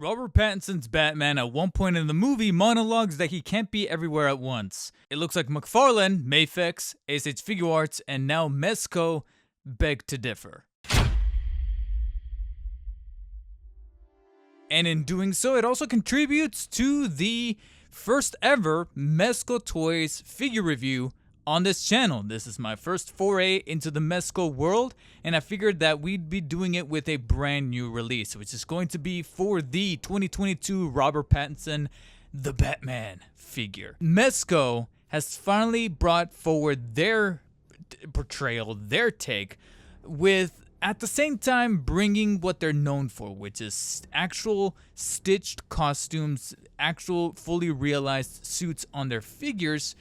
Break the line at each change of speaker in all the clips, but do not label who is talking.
Robert Pattinson's Batman at one point in the movie monologues that he can't be everywhere at once. It looks like McFarlane, Mafex, ASH Figuarts, and now Mezco beg to differ. And in doing so, it also contributes to the first ever Mezco Toys figure review on this channel. This is my first foray into the Mezco world, and I figured that we'd be doing it with a brand new release, which is going to be for the 2022 Robert Pattinson The Batman figure. Mezco has finally brought forward their portrayal, their take, with at the same time bringing what they're known for, which is actual stitched costumes, actual fully realized suits on their figures.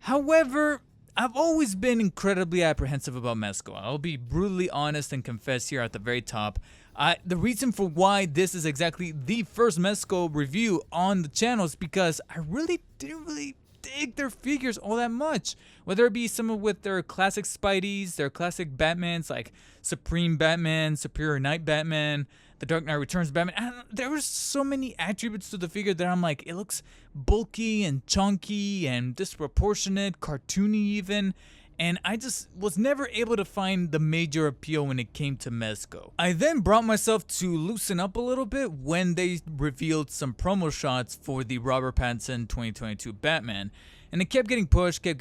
However, I've always been incredibly apprehensive about Mezco. I'll be brutally honest and confess here at the very top. The reason for why this is exactly the first Mezco review on the channel is because I really didn't dig their figures all that much. Whether it be some of with their classic Spideys, their classic Batmans like Supreme Batman, Superior Night Batman, The Dark Knight Returns Batman. There were so many attributes to the figure that I'm like, it looks bulky and chunky and disproportionate, cartoony even. And I just was never able to find the major appeal when it came to Mezco. I then brought myself to loosen up a little bit when they revealed some promo shots for the Robert Pattinson 2022 Batman. And it kept getting pushed. I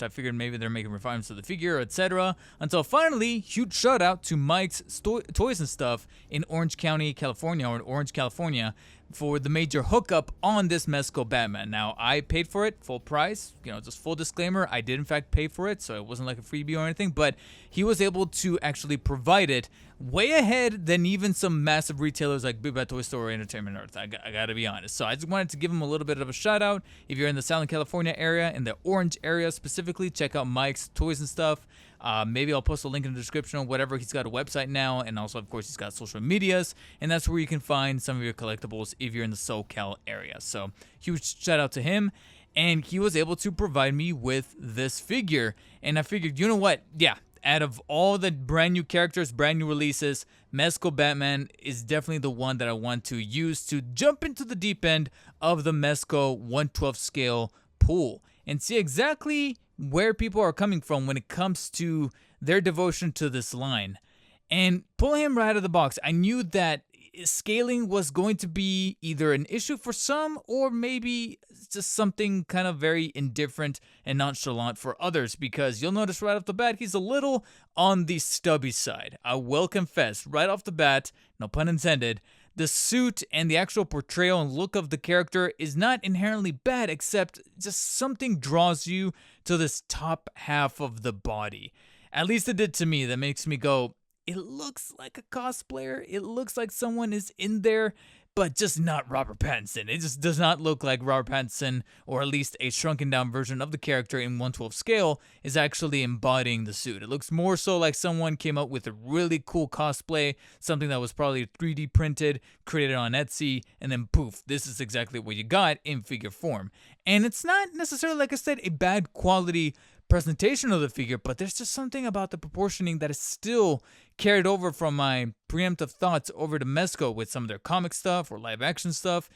figured maybe they're making refinements to the figure, etc. Until finally, huge shout out to Mike's Toys and Stuff in Orange County, California, or in Orange, California, for the major hookup on this Mezco Batman. Now, I paid for it full price. Just full disclaimer, I did in fact pay for it, so it wasn't like a freebie or anything, but he was able to actually provide it way ahead than even some massive retailers like Big Bad Toy Store or Entertainment Earth. I gotta be honest. So I just wanted to give him a little bit of a shout out. If you're in the Southern California area, in the Orange area specifically, check out Mike's Toys and Stuff. Maybe I'll post a link in the description or whatever. He's got a website now, and also, of course, he's got social medias, and that's where you can find some of your collectibles if you're in the SoCal area. So huge shout out to him. And he was able to provide me with this figure. And I figured, you know what? Yeah, out of all the brand new characters, brand new releases, Mezco Batman is definitely the one that I want to use to jump into the deep end of the Mezco 1/12 scale pool and see exactly where people are coming from when it comes to their devotion to this line. And pulling him right out of the box, I knew that scaling was going to be either an issue for some or maybe just something kind of very indifferent and nonchalant for others, because you'll notice right off the bat he's a little on the stubby side. I will confess right off the bat, no pun intended, the suit and the actual portrayal and look of the character is not inherently bad, except just something draws you to this top half of the body. At least it did to me. That makes me go, it looks like a cosplayer. It looks like someone is in there, but just not Robert Pattinson. It just does not look like Robert Pattinson, or at least a shrunken down version of the character in 1/12 scale is actually embodying the suit. It looks more so like someone came up with a really cool cosplay, something that was probably 3D printed, created on Etsy, and then poof, this is exactly what you got in figure form. And it's not necessarily, like I said, a bad quality presentation of the figure, but there's just something about the proportioning that is still carried over from my preemptive thoughts over to Mezco with some of their comic stuff or live action stuff.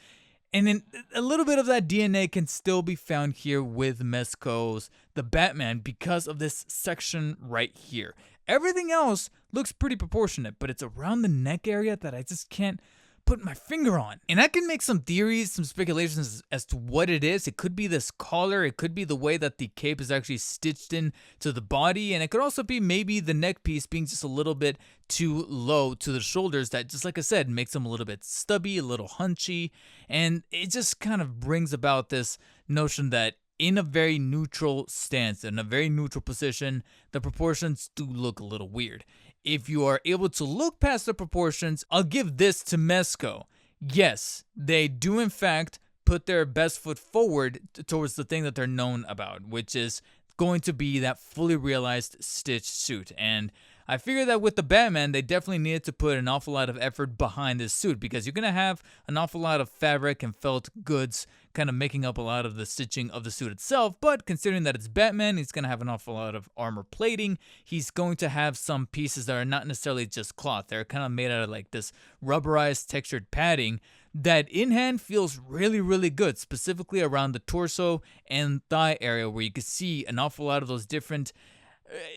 And then a little bit of that DNA can still be found here with Mezco's The Batman because of this section right here. Everything else looks pretty proportionate, but it's around the neck area that I just can't put my finger on. And I can make some theories, some speculations as to what it is. It could be this collar, it could be the way that the cape is actually stitched in to the body, and it could also be maybe the neck piece being just a little bit too low to the shoulders that, just like I said, makes them a little bit stubby, a little hunchy, and it just kind of brings about this notion that in a very neutral stance, in a very neutral position, the proportions do look a little weird. If you are able to look past the proportions, I'll give this to Mezco. Yes, they do in fact put their best foot forward towards the thing that they're known about, which is going to be that fully realized stitched suit. And I figured that with the Batman, they definitely needed to put an awful lot of effort behind this suit because you're going to have an awful lot of fabric and felt goods kind of making up a lot of the stitching of the suit itself. But considering that it's Batman, he's going to have an awful lot of armor plating. He's going to have some pieces that are not necessarily just cloth. They're kind of made out of like this rubberized textured padding that in hand feels really, really good, specifically around the torso and thigh area where you can see an awful lot of those different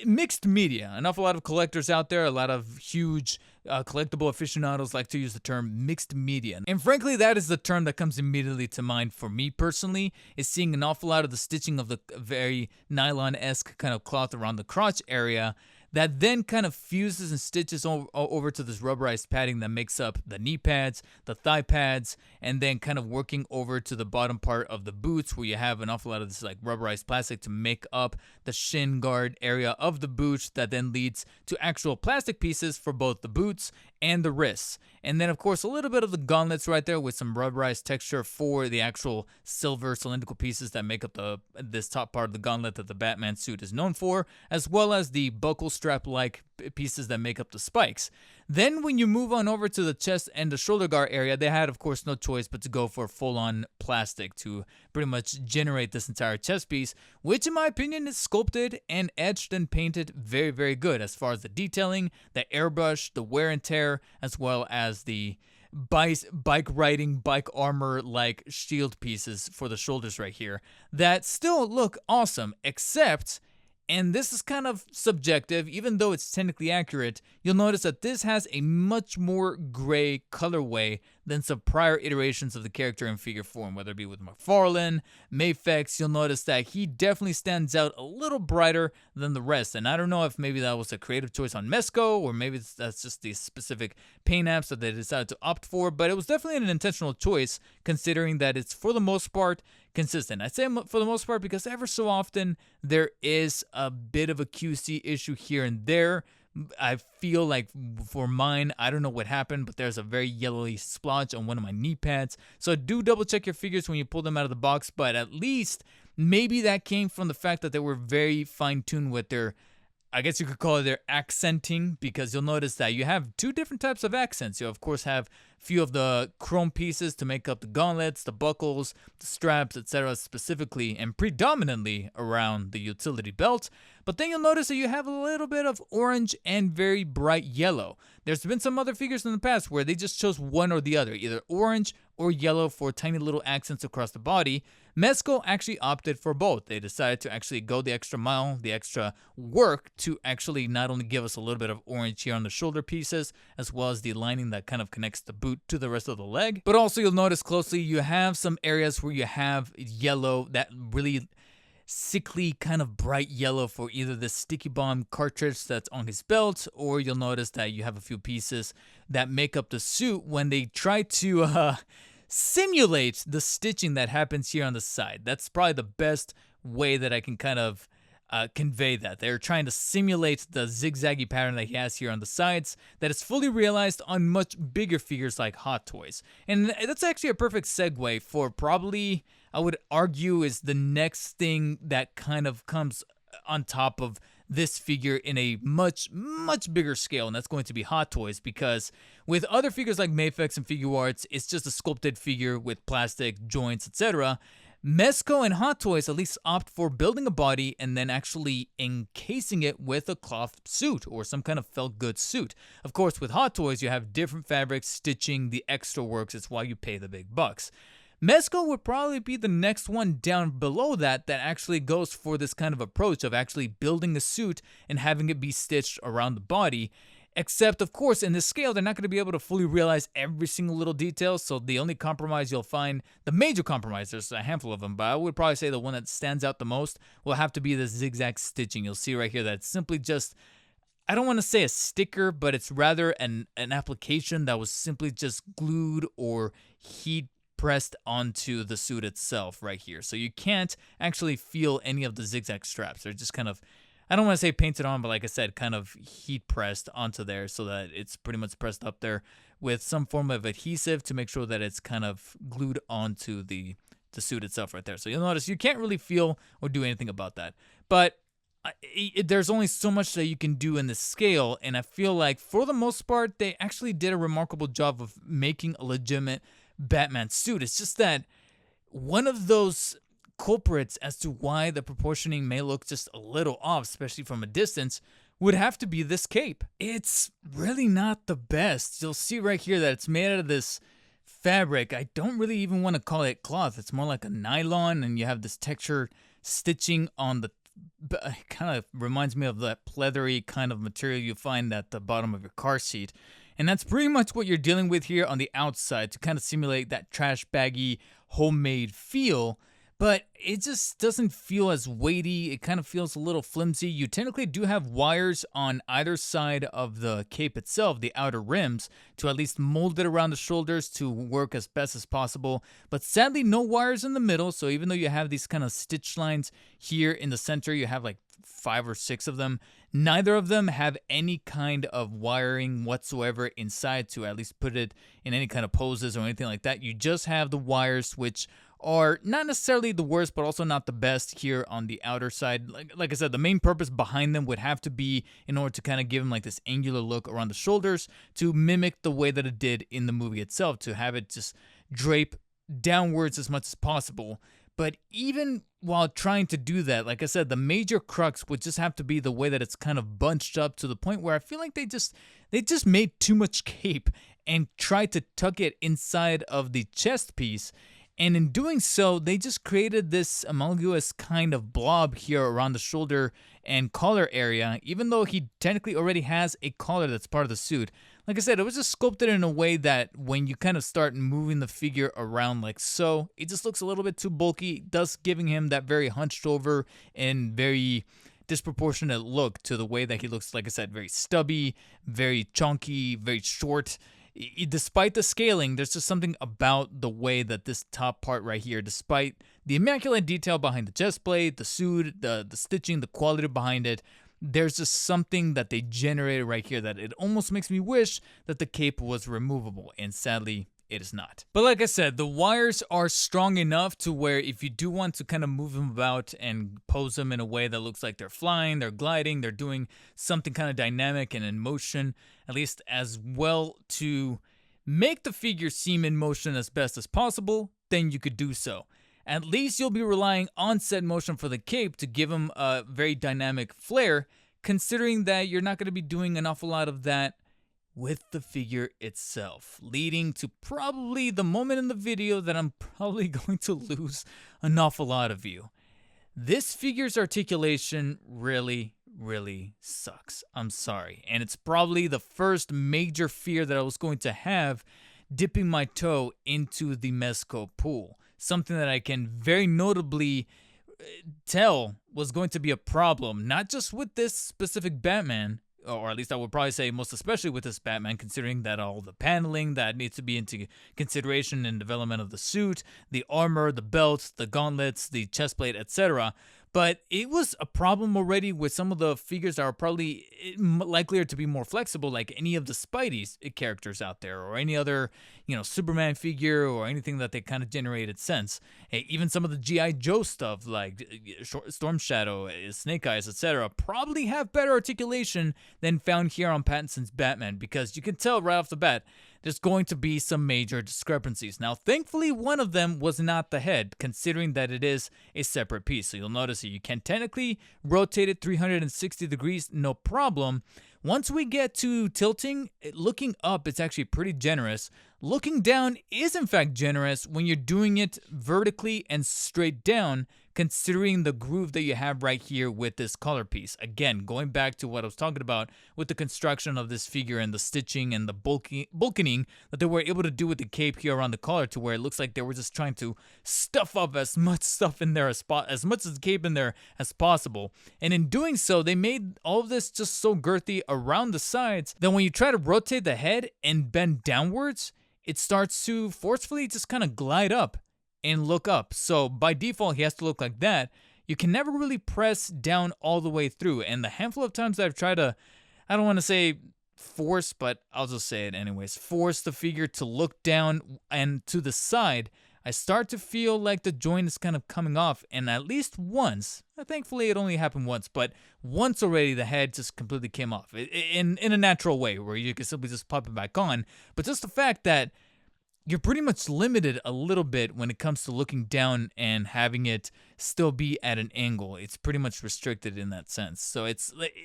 mixed media. An awful lot of collectors out there, a lot of huge collectible aficionados like to use the term mixed media. And frankly, that is the term that comes immediately to mind for me personally, is seeing an awful lot of the stitching of the very nylon-esque kind of cloth around the crotch area that then kind of fuses and stitches over to this rubberized padding that makes up the knee pads, the thigh pads, and then kind of working over to the bottom part of the boots where you have an awful lot of this like rubberized plastic to make up the shin guard area of the boots that then leads to actual plastic pieces for both the boots and the wrists. And then of course a little bit of the gauntlets right there with some rubberized texture for the actual silver cylindrical pieces that make up this top part of the gauntlet that the Batman suit is known for, as well as the buckle strap-like pieces that make up the spikes. Then when you move on over to the chest and the shoulder guard area, they had of course no choice but to go for full-on plastic to pretty much generate this entire chest piece, which in my opinion is sculpted and etched and painted very, very good as far as the detailing, the airbrush, the wear and tear, as well as the bike riding, bike armor like shield pieces for the shoulders right here that still look awesome, except, and this is kind of subjective, even though it's technically accurate, you'll notice that this has a much more gray colorway than some prior iterations of the character in figure form, whether it be with McFarlane, Mafex. You'll notice that he definitely stands out a little brighter than the rest. And I don't know if maybe that was a creative choice on Mezco, or maybe that's just the specific paint apps that they decided to opt for, but it was definitely an intentional choice considering that it's for the most part consistent. I say for the most part because ever so often there is a bit of a QC issue here and there. I feel like for mine, I don't know what happened, but there's a very yellowy splotch on one of my knee pads. So do double check your figures when you pull them out of the box, but at least maybe that came from the fact that they were very fine-tuned with their, I guess you could call it their accenting, because you'll notice that you have two different types of accents. You of course have a few of the chrome pieces to make up the gauntlets, the buckles, the straps, etc., specifically and predominantly around the utility belt. But then you'll notice that you have a little bit of orange and very bright yellow. There's been some other figures in the past where they just chose one or the other, either orange or yellow for tiny little accents across the body. Mezco actually opted for both. They decided to actually go the extra mile, the extra work to actually not only give us a little bit of orange here on the shoulder pieces, as well as the lining that kind of connects the boot to the rest of the leg. But also you'll notice closely you have some areas where you have yellow, that really sickly kind of bright yellow for either the sticky bomb cartridge that's on his belt, or you'll notice that you have a few pieces that make up the suit when they try to simulate the stitching that happens here on the side. That's probably the best way that I can kind of convey that. They're trying to simulate the zigzaggy pattern that he has here on the sides that is fully realized on much bigger figures like Hot Toys. And that's actually a perfect segue for probably, I would argue, is the next thing that kind of comes on top of this figure in a much, much bigger scale, and that's going to be Hot Toys, because with other figures like Mafex and Figuarts, it's just a sculpted figure with plastic joints, etc. Mezco and Hot Toys at least opt for building a body and then actually encasing it with a cloth suit or some kind of felt good suit. Of course, with Hot Toys, you have different fabrics stitching the extra works. It's why you pay the big bucks. Mezco would probably be the next one down below that actually goes for this kind of approach of actually building a suit and having it be stitched around the body. Except, of course, in this scale, they're not going to be able to fully realize every single little detail, so the only compromise you'll find, the major compromise, there's a handful of them, but I would probably say the one that stands out the most will have to be the zigzag stitching. You'll see right here that it's simply just, I don't want to say a sticker, but it's rather an application that was simply just glued or heat pressed onto the suit itself right here. So you can't actually feel any of the zigzag straps. They're just kind of, I don't want to say painted on, but like I said, kind of heat pressed onto there so that it's pretty much pressed up there with some form of adhesive to make sure that it's kind of glued onto the suit itself right there. So you'll notice you can't really feel or do anything about that. But there's only so much that you can do in this scale, and I feel like for the most part they actually did a remarkable job of making a legitimate Batman suit. It's just that one of those culprits as to why the proportioning may look just a little off, especially from a distance, would have to be this cape. It's really not the best. You'll see right here that it's made out of this fabric. I don't really even want to call it cloth. It's more like a nylon, and you have this texture stitching on the, it kind of reminds me of that pleathery kind of material you find at the bottom of your car seat. And that's pretty much what you're dealing with here on the outside to kind of simulate that trash baggy homemade feel. But it just doesn't feel as weighty. It kind of feels a little flimsy. You technically do have wires on either side of the cape itself, the outer rims, to at least mold it around the shoulders to work as best as possible. But sadly, no wires in the middle. So even though you have these kind of stitch lines here in the center, you have like 5 or 6 of them. Neither of them have any kind of wiring whatsoever inside to at least put it in any kind of poses or anything like that. You just have the wires, which are not necessarily the worst, but also not the best here on the outer side. Like I said, the main purpose behind them would have to be in order to kind of give them like this angular look around the shoulders to mimic the way that it did in the movie itself, to have it just drape downwards as much as possible. But even while trying to do that, like I said, the major crux would just have to be the way that it's kind of bunched up to the point where I feel like they just made too much cape and tried to tuck it inside of the chest piece. And in doing so, they just created this amorphous kind of blob here around the shoulder and collar area, even though he technically already has a collar that's part of the suit. Like I said, it was just sculpted in a way that when you kind of start moving the figure around like so, it just looks a little bit too bulky, thus giving him that very hunched over and very disproportionate look to the way that he looks, like I said, very stubby, very chunky, very short. Despite the scaling, there's just something about the way that this top part right here, despite the immaculate detail behind the chest plate, the suit, the stitching, the quality behind it, there's just something that they generated right here that it almost makes me wish that the cape was removable, and sadly, it is not. But like I said, the wires are strong enough to where if you do want to kind of move them about and pose them in a way that looks like they're flying, they're gliding, they're doing something kind of dynamic and in motion, at least as well to make the figure seem in motion as best as possible, then you could do so. At least you'll be relying on set motion for the cape to give him a very dynamic flair, considering that you're not going to be doing an awful lot of that with the figure itself, leading to probably the moment in the video that I'm probably going to lose an awful lot of you. This figure's articulation really sucks. I'm sorry. And it's probably the first major fear that I was going to have dipping my toe into the Mezco pool. Something that I can very notably tell was going to be a problem, not just with this specific Batman, or at least I would probably say most especially with this Batman, considering that all the paneling that needs to be into consideration in development of the suit, the armor, the belts, the gauntlets, the chest plate, etc. But it was a problem already with some of the figures that are probably likelier to be more flexible, like any of the Spidey characters out there, or any other, Superman figure, or anything that they kind of generated since. Even some of the G.I. Joe stuff, like Storm Shadow, Snake Eyes, etc., probably have better articulation than found here on Pattinson's Batman, because you can tell right off the bat there's going to be some major discrepancies. Now, thankfully, one of them was not the head, considering that it is a separate piece. So you'll notice that you can technically rotate it 360 degrees, no problem. Once we get to tilting, looking up, it's actually pretty generous. Looking down is in fact generous when you're doing it vertically and straight down, considering the groove that you have right here with this collar piece. Again, going back to what I was talking about with the construction of this figure and the stitching and the bulking that they were able to do with the cape here around the collar, to where it looks like they were just trying to stuff up as much stuff in there as much of the cape in there as possible. And in doing so, they made all of this just so girthy around the sides that when you try to rotate the head and bend downwards, it starts to forcefully just kind of glide up and look up. So by default, he has to look like that. You can never really press down all the way through. And the handful of times that I've tried to, I don't want to say force, but I'll just say it anyways, force the figure to look down and to the side, I start to feel like the joint is kind of coming off, and at least once, thankfully it only happened once, but once already the head just completely came off in a natural way where you can simply just pop it back on. But just the fact that you're pretty much limited a little bit when it comes to looking down and having it still be at an angle. It's pretty much restricted in that sense. So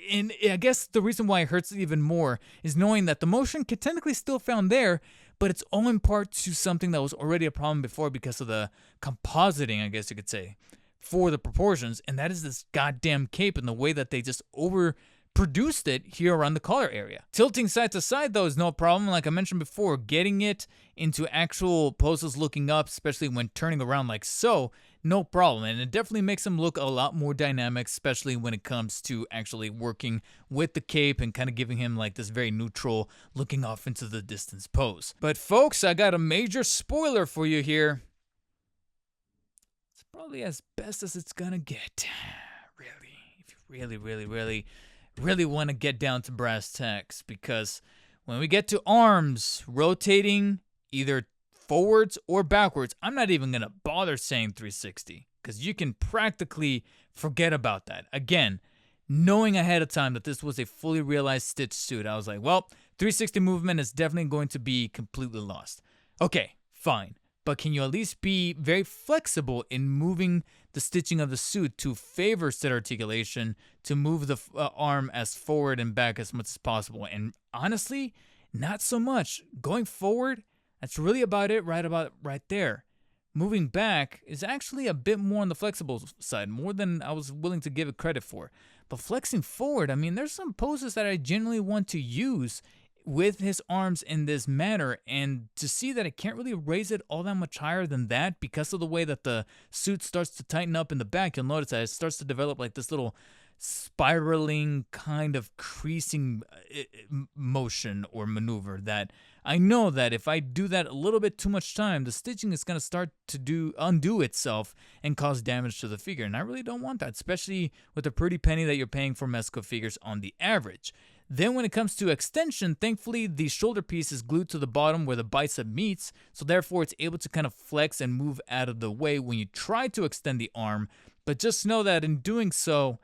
and I guess the reason why it hurts even more is knowing that the motion can technically still found there, but it's all in part to something that was already a problem before because of the compositing, I guess you could say, for the proportions, and that is this goddamn cape and the way that they just overproduced it here around the collar area. Tilting side to side though is no problem. Like I mentioned before, getting it into actual poses looking up, especially when turning around like so, no problem. And it definitely makes them look a lot more dynamic, especially when it comes to actually working with the cape and kind of giving him like this very neutral looking off into the distance pose. But folks, I got a major spoiler for you here. It's probably as best as it's gonna get. Really, if you really want to get down to brass tacks, because when we get to arms rotating either forwards or backwards, I'm not even going to bother saying 360 because you can practically forget about that. Again, knowing ahead of time that this was a fully realized stitch suit, I was like, well, 360 movement is definitely going to be completely lost. Okay, fine. But can you at least be very flexible in moving the stitching of the suit to favor said articulation, to move the arm as forward and back as much as possible? And honestly, not so much. Going forward, that's really about it right there. Moving back is actually a bit more on the flexible side, more than I was willing to give it credit for. But flexing forward, I mean, there's some poses that I genuinely want to use with his arms in this manner, and to see that I can't really raise it all that much higher than that because of the way that the suit starts to tighten up in the back, you'll notice that it starts to develop like this little spiraling kind of creasing motion or maneuver that I know that if I do that a little bit too much time, the stitching is going to start to undo itself and cause damage to the figure, and I really don't want that, especially with the pretty penny that you're paying for Mezco figures on the average. Then when it comes to extension, thankfully the shoulder piece is glued to the bottom where the bicep meets, so therefore it's able to kind of flex and move out of the way when you try to extend the arm. But just know that in doing so,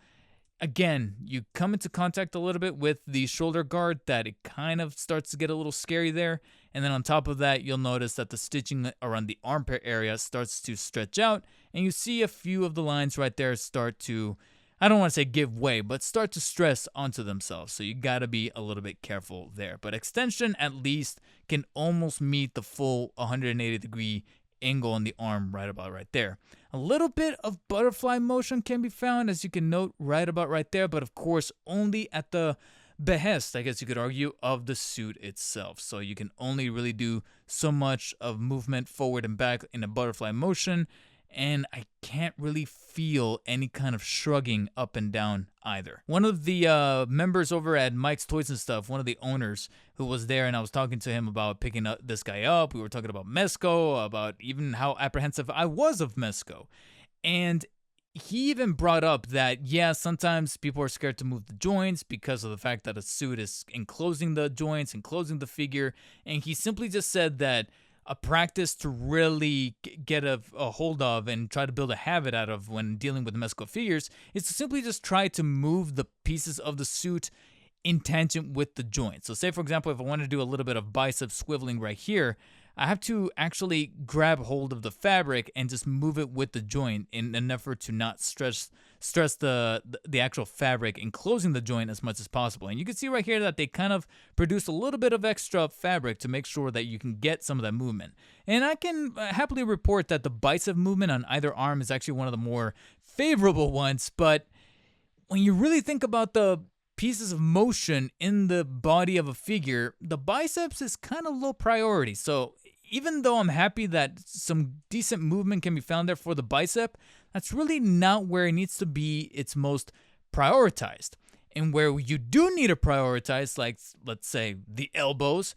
again, you come into contact a little bit with the shoulder guard that it kind of starts to get a little scary there. And then on top of that, you'll notice that the stitching around the armpit area starts to stretch out, and you see a few of the lines right there start to, I don't want to say give way, but start to stress onto themselves. So you got to be a little bit careful there. But extension at least can almost meet the full 180-degree angle on the arm right there. A little bit of butterfly motion can be found, as you can note right there, but of course only at the behest, I guess you could argue, of the suit itself. So you can only really do so much of movement forward and back in a butterfly motion, and I can't really feel any kind of shrugging up and down either. One of the members over at Mike's Toys and Stuff, one of the owners who was there, and I was talking to him about picking up this guy up. We were talking about Mezco, about even how apprehensive I was of Mezco. And he even brought up that, yeah, sometimes people are scared to move the joints because of the fact that a suit is enclosing the joints, enclosing the figure. And he simply just said that a practice to really get a hold of and try to build a habit out of when dealing with Mezco figures is to simply just try to move the pieces of the suit in tangent with the joint. So say, for example, if I want to do a little bit of bicep swiveling right here, I have to actually grab hold of the fabric and just move it with the joint in an effort to not stress the actual fabric enclosing the joint as much as possible. And you can see right here that they kind of produce a little bit of extra fabric to make sure that you can get some of that movement. And I can happily report that the bicep movement on either arm is actually one of the more favorable ones. But when you really think about the pieces of motion in the body of a figure, the biceps is kind of low priority. So even though I'm happy that some decent movement can be found there for the bicep, that's really not where it needs to be its most prioritized. And where you do need to prioritize, like let's say the elbows,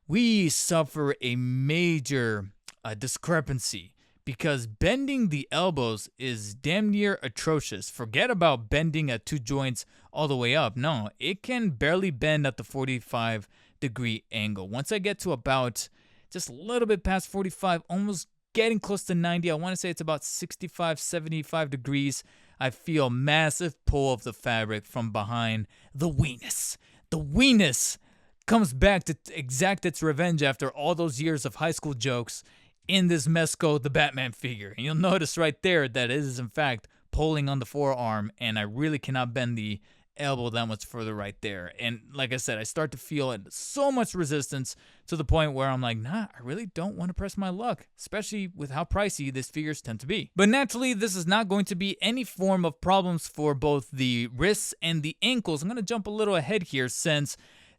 we suffer a major discrepancy, because bending the elbows is damn near atrocious. Forget about bending at two joints all the way up. No, it can barely bend at the 45-degree angle. Once I get to about just a little bit past 45, almost getting close to 90. I want to say it's about 65, 75 degrees. I feel massive pull of the fabric from behind. The weenus. The weenus comes back to exact its revenge after all those years of high school jokes in this Mezco, the Batman figure. And you'll notice right there that it is in fact pulling on the forearm, and I really cannot bend the elbow that much further right there. And like I said, I start to feel so much resistance to the point where I'm like, nah, I really don't want to press my luck, especially with how pricey these figures tend to be. But naturally, this is not going to be any form of problems for both the wrists and the ankles. I'm going to jump a little ahead here since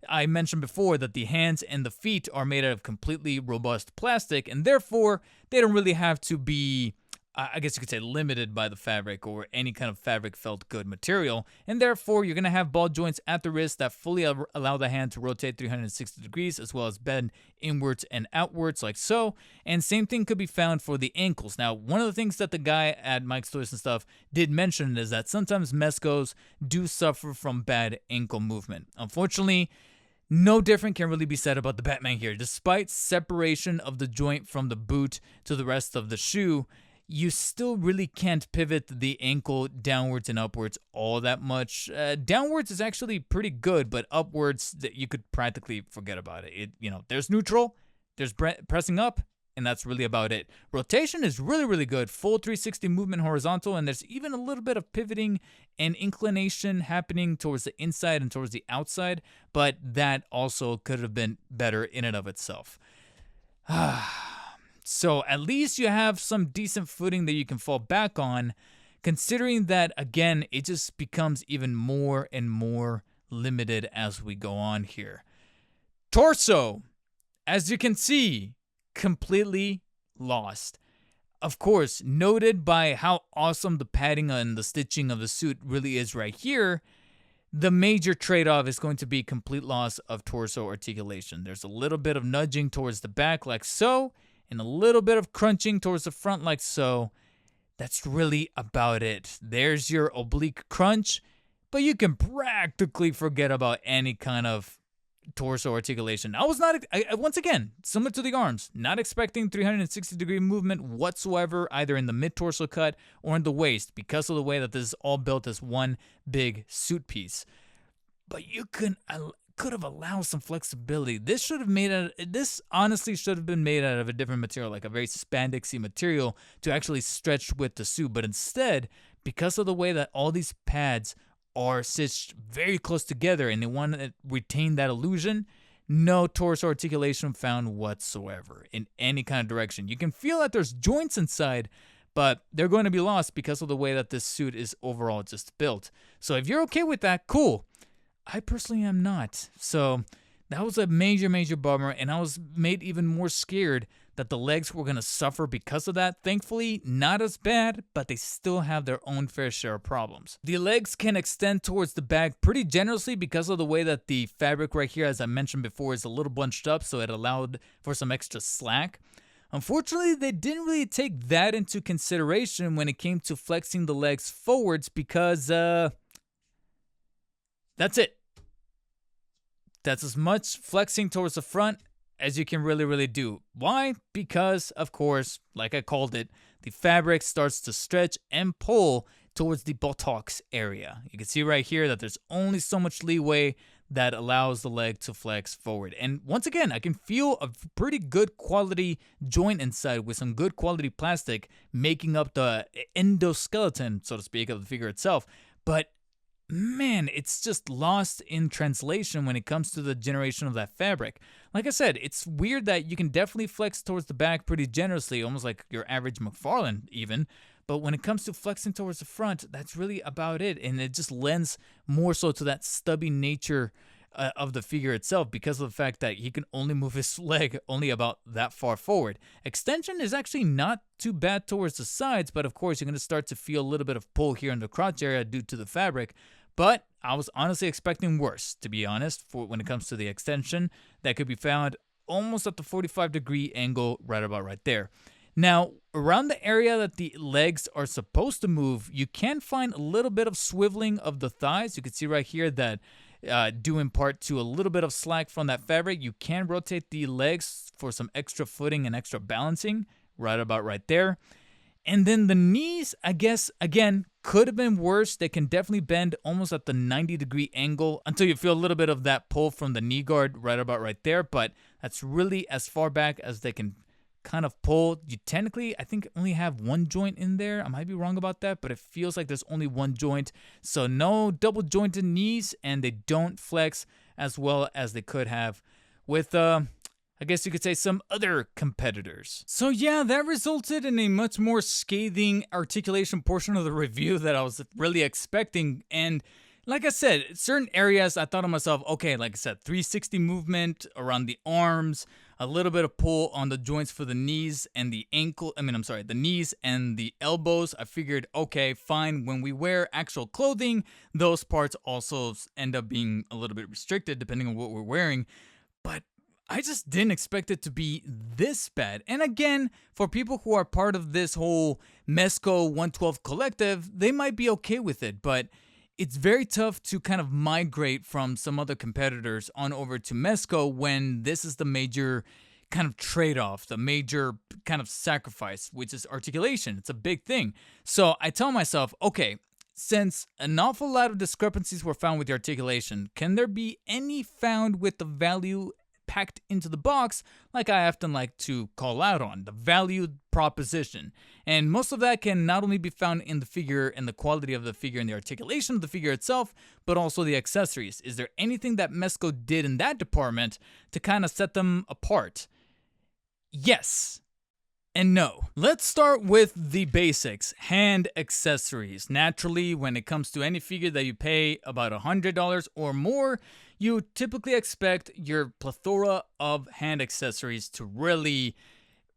I mentioned before that the hands and the feet are made out of completely robust plastic, and therefore they don't really have to be, I guess you could say, limited by the fabric or any kind of fabric felt good material. And therefore you're going to have ball joints at the wrist that fully allow the hand to rotate 360 degrees, as well as bend inwards and outwards like so. And same thing could be found for the ankles. Now, one of the things that the guy at Mike's Toys and stuff did mention is that sometimes Mezcos do suffer from bad ankle movement. Unfortunately, no different can really be said about the Batman here. Despite separation of the joint from the boot to the rest of the shoe, you still really can't pivot the ankle downwards and upwards all that much. Downwards is actually pretty good, but upwards, you could practically forget about it. There's neutral, there's pressing up, and that's really about it. Rotation is really, really good. Full 360 movement horizontal, and there's even a little bit of pivoting and inclination happening towards the inside and towards the outside, but that also could have been better in and of itself. So at least you have some decent footing that you can fall back on, considering that, again, it just becomes even more and more limited as we go on here. Torso, as you can see, completely lost. Of course, noted by how awesome the padding and the stitching of the suit really is right here, the major trade-off is going to be complete loss of torso articulation. There's a little bit of nudging towards the back like so, and a little bit of crunching towards the front like so. That's really about it. There's your oblique crunch, but you can practically forget about any kind of torso articulation. I was not, once again, similar to the arms, not expecting 360 degree movement whatsoever, either in the mid-torso cut or in the waist, because of the way that this is all built as one big suit piece. But you could have allowed some flexibility. This honestly should have been made out of a different material, like a very spandexy material to actually stretch with the suit. But instead, because of the way that all these pads are stitched very close together and they want to retain that illusion, no torso articulation found whatsoever in any kind of direction. You can feel that there's joints inside, but they're going to be lost because of the way that this suit is overall just built. So if you're okay with that, cool. I personally am not. So that was a major, major bummer, and I was made even more scared that the legs were going to suffer because of that. Thankfully, not as bad, but they still have their own fair share of problems. The legs can extend towards the back pretty generously because of the way that the fabric right here, as I mentioned before, is a little bunched up, so it allowed for some extra slack. Unfortunately, they didn't really take that into consideration when it came to flexing the legs forwards because, that's it. That's as much flexing towards the front as you can really, really do. Why? Because, of course, like I called it, the fabric starts to stretch and pull towards the buttocks area. You can see right here that there's only so much leeway that allows the leg to flex forward. And once again, I can feel a pretty good quality joint inside with some good quality plastic making up the endoskeleton, so to speak, of the figure itself. But man, it's just lost in translation when it comes to the generation of that fabric. Like I said, it's weird that you can definitely flex towards the back pretty generously, almost like your average McFarlane even. But when it comes to flexing towards the front, that's really about it. And it just lends more so to that stubby nature of the figure itself because of the fact that he can only move his leg only about that far forward. Extension is actually not too bad towards the sides, but of course you're going to start to feel a little bit of pull here in the crotch area due to the fabric. But I was honestly expecting worse, to be honest, for when it comes to the extension that could be found almost at the 45-degree angle right about right there. Now, around the area that the legs are supposed to move, you can find a little bit of swiveling of the thighs. You can see right here that due in part to a little bit of slack from that fabric, you can rotate the legs for some extra footing and extra balancing right about right there. And then the knees, I guess, again, could have been worse. They can definitely bend almost at the 90-degree angle until you feel a little bit of that pull from the knee guard right about right there. But that's really as far back as they can kind of pull. You technically, I think, only have one joint in there. I might be wrong about that, but it feels like there's only one joint. So no double jointed knees, and they don't flex as well as they could have with I guess you could say some other competitors. So yeah, that resulted in a much more scathing articulation portion of the review that I was really expecting. And like I said, certain areas I thought to myself, okay, like I said, 360 movement around the arms, a little bit of pull on the joints for the knees and the the knees and the elbows. I figured, okay, fine. When we wear actual clothing, those parts also end up being a little bit restricted depending on what we're wearing. But I just didn't expect it to be this bad. And again, for people who are part of this whole Mezco 112 collective, they might be okay with it, but it's very tough to kind of migrate from some other competitors on over to Mezco when this is the major kind of trade-off, the major kind of sacrifice, which is articulation. It's a big thing. So I tell myself, okay, since an awful lot of discrepancies were found with the articulation, can there be any found with the value packed into the box, like I often like to call out on, the value proposition? And most of that can not only be found in the figure and the quality of the figure and the articulation of the figure itself, but also the accessories. Is there anything that Mezco did in that department to kind of set them apart? Yes and no. Let's start with the basics, hand accessories. Naturally, when it comes to any figure that you pay about $100 or more, you typically expect your plethora of hand accessories to really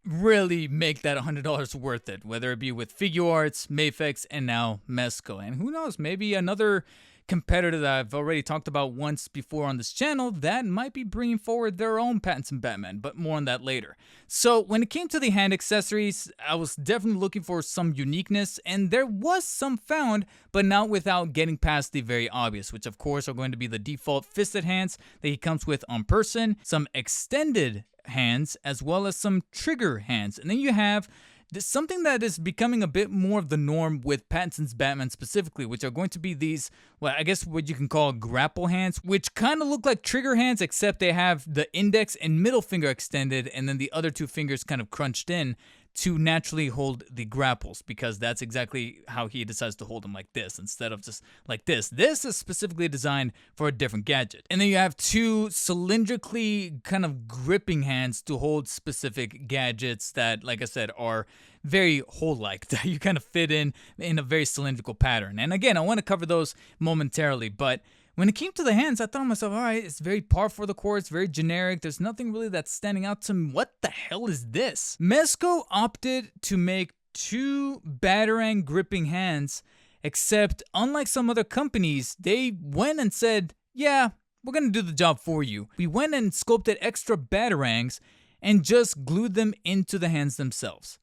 make that $100 worth it, whether it be with Figuarts, Mafex, and now Mezco. And who knows, maybe another competitor that I've already talked about once before on this channel that might be bringing forward their own Battinson Batman, but more on that later. So when it came to the hand accessories, I was definitely looking for some uniqueness, and there was some found, but not without getting past the very obvious, which of course are going to be the default fisted hands that he comes with on person, some extended hands, as well as some trigger hands. And then you have something that is becoming a bit more of the norm with Pattinson's Batman specifically, which are going to be these, well, I guess what you can call grapple hands, which kind of look like trigger hands, except they have the index and middle finger extended, and then the other two fingers kind of crunched in to naturally hold the grapples, because that's exactly how he decides to hold them, like this instead of just like this. This is specifically designed for a different gadget. And then you have two cylindrically kind of gripping hands to hold specific gadgets that, like I said, are very hole-like, that you kind of fit in a very cylindrical pattern. And again, I want to cover those momentarily, but when it came to the hands, I thought to myself, all right, it's very par for the course, very generic. There's nothing really that's standing out to me. What the hell is this? Mezco opted to make two Batarang gripping hands, except unlike some other companies, they went and said, yeah, we're going to do the job for you. We went and sculpted extra Batarangs and just glued them into the hands themselves.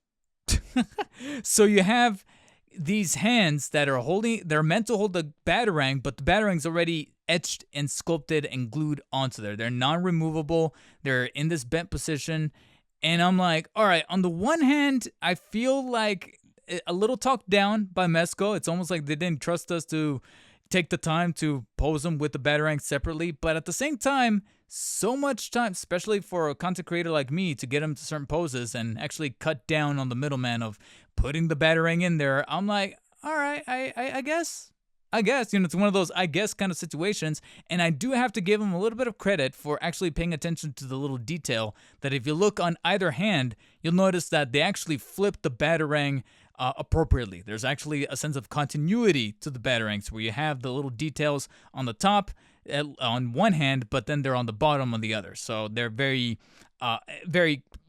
So you have these hands that are they're meant to hold the Batarang, but the Batarang's already etched and sculpted and glued onto there. They're non-removable. They're in this bent position. And I'm like, all right, on the one hand, I feel like a little talked down by Mezco. It's almost like they didn't trust us to take the time to pose them with the Batarang separately. But at the same time, so much time, especially for a content creator like me, to get them to certain poses and actually cut down on the middleman of putting the Batarang in there. I'm like, all right, I guess, it's one of those I guess kind of situations. And I do have to give him a little bit of credit for actually paying attention to the little detail that if you look on either hand, you'll notice that they actually flip the Batarang appropriately. There's actually a sense of continuity to the Batarangs where you have the little details on the top on one hand, but then they're on the bottom on the other. So they're very,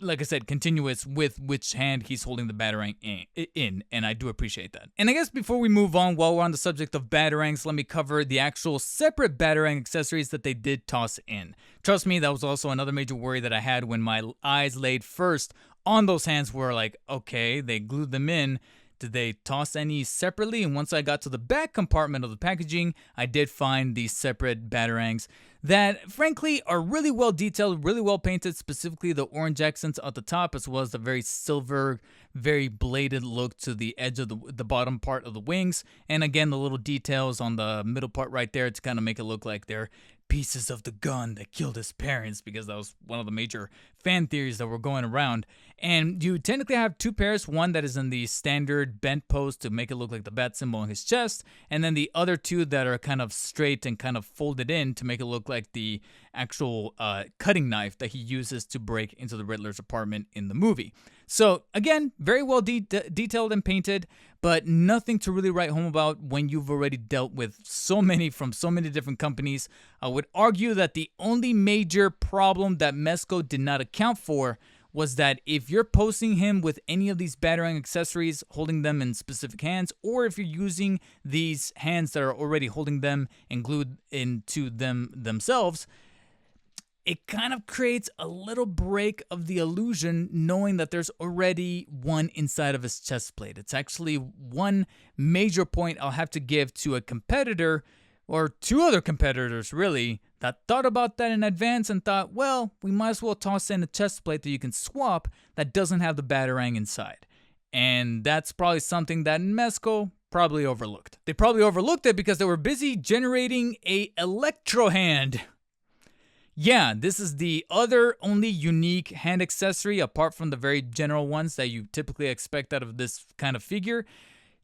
like I said, continuous with which hand he's holding the Batarang in, and I do appreciate that. And I guess before we move on, while we're on the subject of Batarangs, let me cover the actual separate Batarang accessories that they did toss in. Trust me, that was also another major worry that I had when my eyes laid first on those hands were like, okay, they glued them in did they toss any separately? And once I got to the back compartment of the packaging, I did find these separate batarangs that frankly are really well detailed, really well painted, specifically the orange accents at the top, as well as the very silver, very bladed look to the edge of the bottom part of the wings. And again, the little details on the middle part right there to kind of make it look like they're pieces of the gun that killed his parents, because that was one of the major fan theories that were going around. And you technically have two pairs, one that is in the standard bent pose to make it look like the bat symbol on his chest, and then the other two that are kind of straight and kind of folded in to make it look like the actual cutting knife that he uses to break into the Riddler's apartment in the movie. So again, very well detailed and painted, but nothing to really write home about when you've already dealt with so many from so many different companies. I would argue that the only major problem that Mezco did not account for was that if you're posing him with any of these batarang accessories, holding them in specific hands, or if you're using these hands that are already holding them and glued into them themselves, it kind of creates a little break of the illusion knowing that there's already one inside of his chest plate. It's actually one major point I'll have to give to a competitor, or two other competitors really, that thought about that in advance and thought, well, we might as well toss in a chest plate that you can swap that doesn't have the batarang inside. And that's probably something that Mezco probably overlooked. They probably overlooked it because they were busy generating a electro hand. Yeah, this is the other only unique hand accessory apart from the very general ones that you typically expect out of this kind of figure.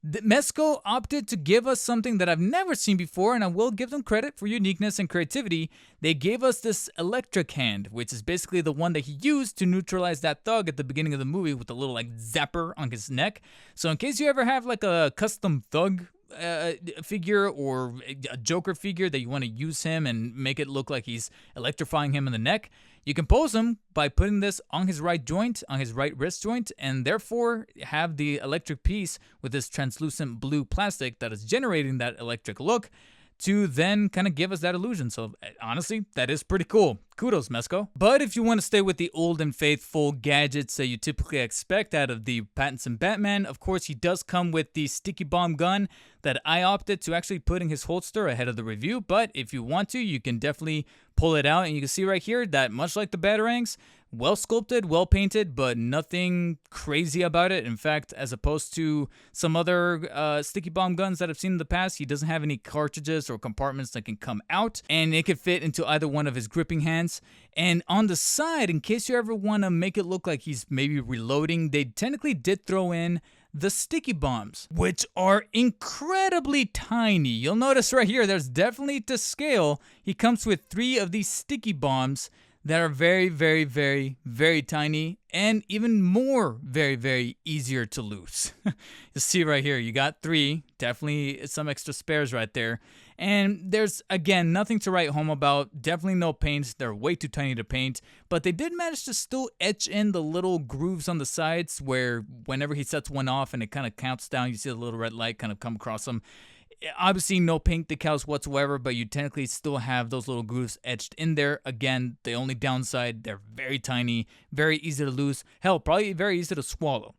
Mezco opted to give us something that I've never seen before, and I will give them credit for uniqueness and creativity. They gave us this electric hand, which is basically the one that he used to neutralize that thug at the beginning of the movie with a little like zapper on his neck. So in case you ever have like a custom thug figure or a Joker figure that you want to use him and make it look like he's electrifying him in the neck, you can pose him by putting this on his right joint, on his right wrist joint, and therefore have the electric piece with this translucent blue plastic that is generating that electric look to then kind of give us that illusion. So honestly, that is pretty cool. Kudos, Mezco. But if you want to stay with the old and faithful gadgets that you typically expect out of the Battinson Batman, of course, he does come with the sticky bomb gun that I opted to actually put in his holster ahead of the review. But if you want to, you can definitely pull it out, and you can see right here that much like the Batarangs, well sculpted, well painted, but nothing crazy about it. In fact, as opposed to some other sticky bomb guns that I've seen in the past, he doesn't have any cartridges or compartments that can come out, and it could fit into either one of his gripping hands. And on the side, in case you ever want to make it look like he's maybe reloading, they technically did throw in the sticky bombs, which are incredibly tiny. You'll notice right here, there's definitely to scale. He comes with 3 of these sticky bombs that are very, very, very, very tiny, and even more very, very easier to lose. You see right here, you got 3, definitely some extra spares right there. And there's, again, nothing to write home about, definitely no paint, they're way too tiny to paint, but they did manage to still etch in the little grooves on the sides where whenever he sets one off and it kind of counts down, you see the little red light kind of come across them. Obviously no paint decals whatsoever, but you technically still have those little grooves etched in there. Again, the only downside, they're very tiny, very easy to lose. Hell, probably very easy to swallow.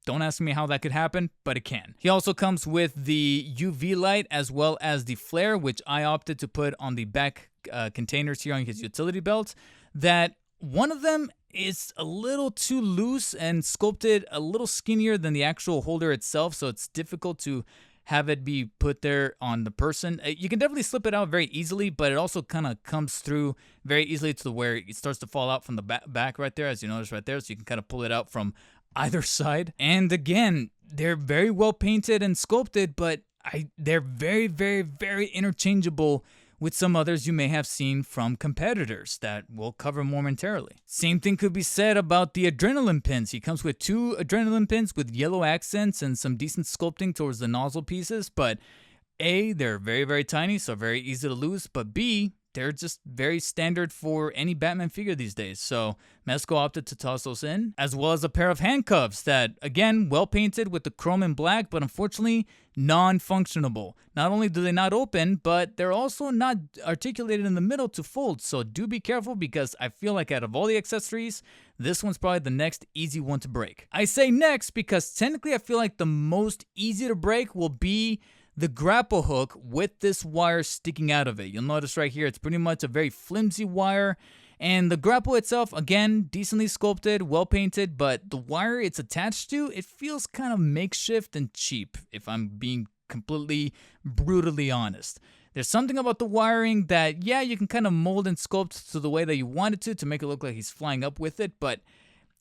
Don't ask me how that could happen, but it can. He also comes with the UV light as well as the flare, which I opted to put on the back containers here on his utility belt. That one of them is a little too loose and sculpted a little skinnier than the actual holder itself, so it's difficult to have it be put there on the person. You can definitely slip it out very easily, but it also kind of comes through very easily to where it starts to fall out from the back right there, as you notice right there, so you can kind of pull it out from either side. And again, they're very well painted and sculpted, but they're very, very, very interchangeable with some others you may have seen from competitors that we'll cover momentarily. Same thing could be said about the adrenaline pins. He comes with 2 adrenaline pins with yellow accents and some decent sculpting towards the nozzle pieces, but A, they're very, very tiny, so very easy to lose, but B, they're just very standard for any Batman figure these days. So Mezco opted to toss those in, as well as a pair of handcuffs that, again, well painted with the chrome and black, but unfortunately non-functionable. Not only do they not open, but they're also not articulated in the middle to fold. So do be careful, because I feel like out of all the accessories, this one's probably the next easy one to break. I say next because technically I feel like the most easy to break will be the grapple hook with this wire sticking out of it. You'll notice right here, it's pretty much a very flimsy wire. And the grapple itself, again, decently sculpted, well painted, but the wire it's attached to, it feels kind of makeshift and cheap, if I'm being completely brutally honest. There's something about the wiring that, yeah, you can kind of mold and sculpt to the way that you want it to make it look like he's flying up with it, but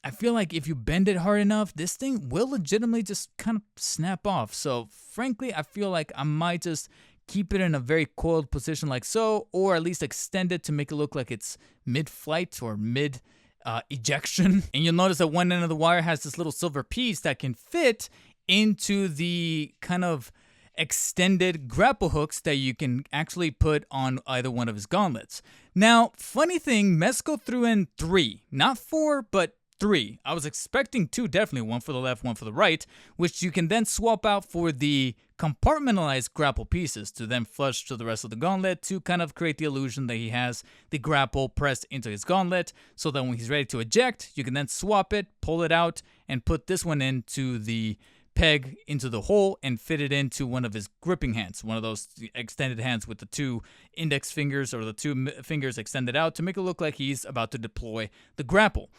I feel like if you bend it hard enough, this thing will legitimately just kind of snap off. So frankly, I feel like I might just keep it in a very coiled position like so, or at least extend it to make it look like it's mid-flight or mid-ejection. And you'll notice that one end of the wire has this little silver piece that can fit into the kind of extended grapple hooks that you can actually put on either one of his gauntlets. Now, funny thing, Mezco threw in 3, not 4, but 3. I was expecting 2, definitely, one for the left, one for the right, which you can then swap out for the compartmentalized grapple pieces to then flush to the rest of the gauntlet to kind of create the illusion that he has the grapple pressed into his gauntlet, so that when he's ready to eject, you can then swap it, pull it out, and put this one into the peg into the hole and fit it into one of his gripping hands, one of those extended hands with the 2 index fingers or the 2 fingers extended out to make it look like he's about to deploy the grapple.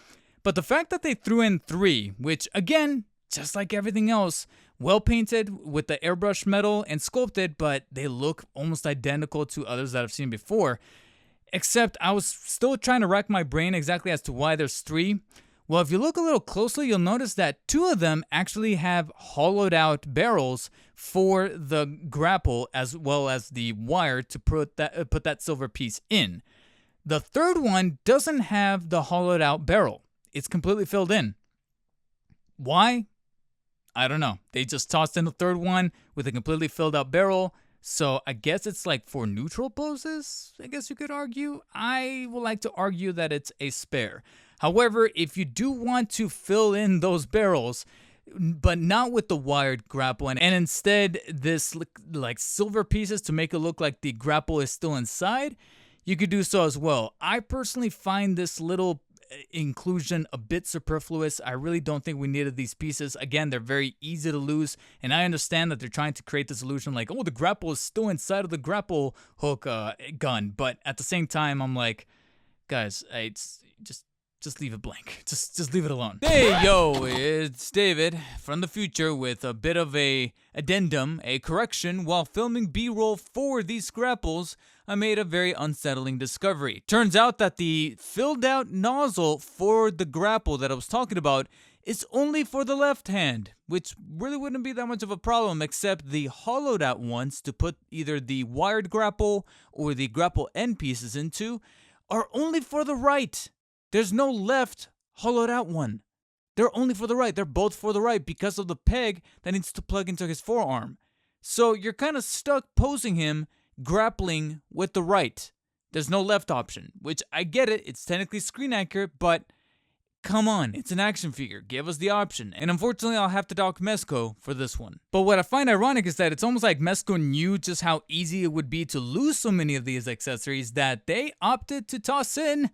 But the fact that they threw in 3, which again, just like everything else, well painted with the airbrush metal and sculpted, but they look almost identical to others that I've seen before. Except I was still trying to rack my brain exactly as to why there's 3. Well, if you look a little closely, you'll notice that 2 of them actually have hollowed out barrels for the grapple as well as the wire to put that silver piece in. The third one doesn't have the hollowed out barrel. It's completely filled in. Why? I don't know. They just tossed in the third one with a completely filled out barrel. So I guess it's like for neutral poses, I guess you could argue. I would like to argue that it's a spare. However, if you do want to fill in those barrels, but not with the wired grapple, and instead this like silver pieces to make it look like the grapple is still inside, you could do so as well. I personally find this little inclusion a bit superfluous. I really don't think we needed these pieces. Again, they're very easy to lose, and I understand that they're trying to create this illusion like, oh, the grapple is still inside of the grapple hook gun, but at the same time, I'm like, guys, it's just leave it blank. Just leave it alone. Hey, yo, it's David from the future with a bit of a addendum, a correction. While filming B-roll for these grapples, I made a very unsettling discovery. Turns out that the filled out nozzle for the grapple that I was talking about is only for the left hand, which really wouldn't be that much of a problem, except the hollowed out ones to put either the wired grapple or the grapple end pieces into are only for the right. There's no left hollowed out one. They're only for the right. They're both for the right because of the peg that needs to plug into his forearm. So you're kind of stuck posing him grappling with the right. There's no left option, which I get it. It's technically screen accurate, but come on, it's an action figure. Give us the option. And unfortunately, I'll have to dock Mezco for this one. But what I find ironic is that it's almost like Mezco knew just how easy it would be to lose so many of these accessories that they opted to toss in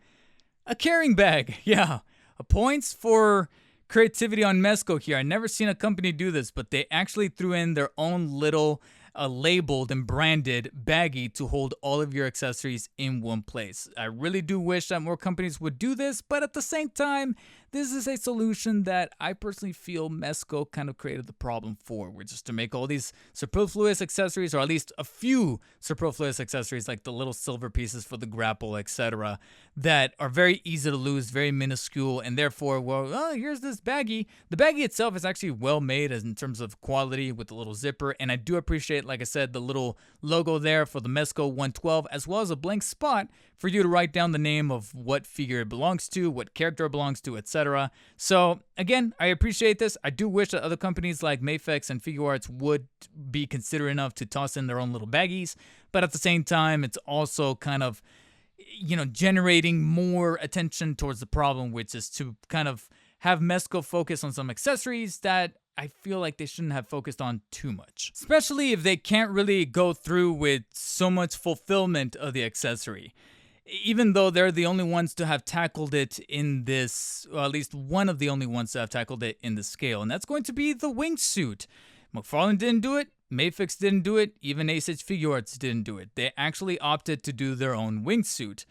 a carrying bag. Yeah, points for creativity on Mezco here. I've never seen a company do this, but they actually threw in their own little labeled and branded baggie to hold all of your accessories in one place. I really do wish that more companies would do this, but at the same time, this is a solution that I personally feel Mezco kind of created the problem for, which is to make all these superfluous accessories, or at least a few superfluous accessories like the little silver pieces for the grapple, etc., that are very easy to lose, very minuscule, and therefore, well, here's this baggie. The baggie itself is actually well made as in terms of quality with the little zipper, and I do appreciate, like I said, the little logo there for the Mezco 112, as well as a blank spot for you to write down the name of what figure it belongs to, what character it belongs to, etc. So again, I appreciate this. I do wish that other companies like Mafex and Figuarts would be considerate enough to toss in their own little baggies, but at the same time, it's also kind of generating more attention towards the problem, which is to kind of have Mezco focus on some accessories that I feel like they shouldn't have focused on too much. Especially if they can't really go through with so much fulfillment of the accessory. Even though they're the only ones to have tackled it in this, or at least one of the only ones to have tackled it in the scale, and that's going to be the wingsuit. McFarlane didn't do it, Mafex didn't do it, even Figuarts didn't do it. They actually opted to do their own wingsuit.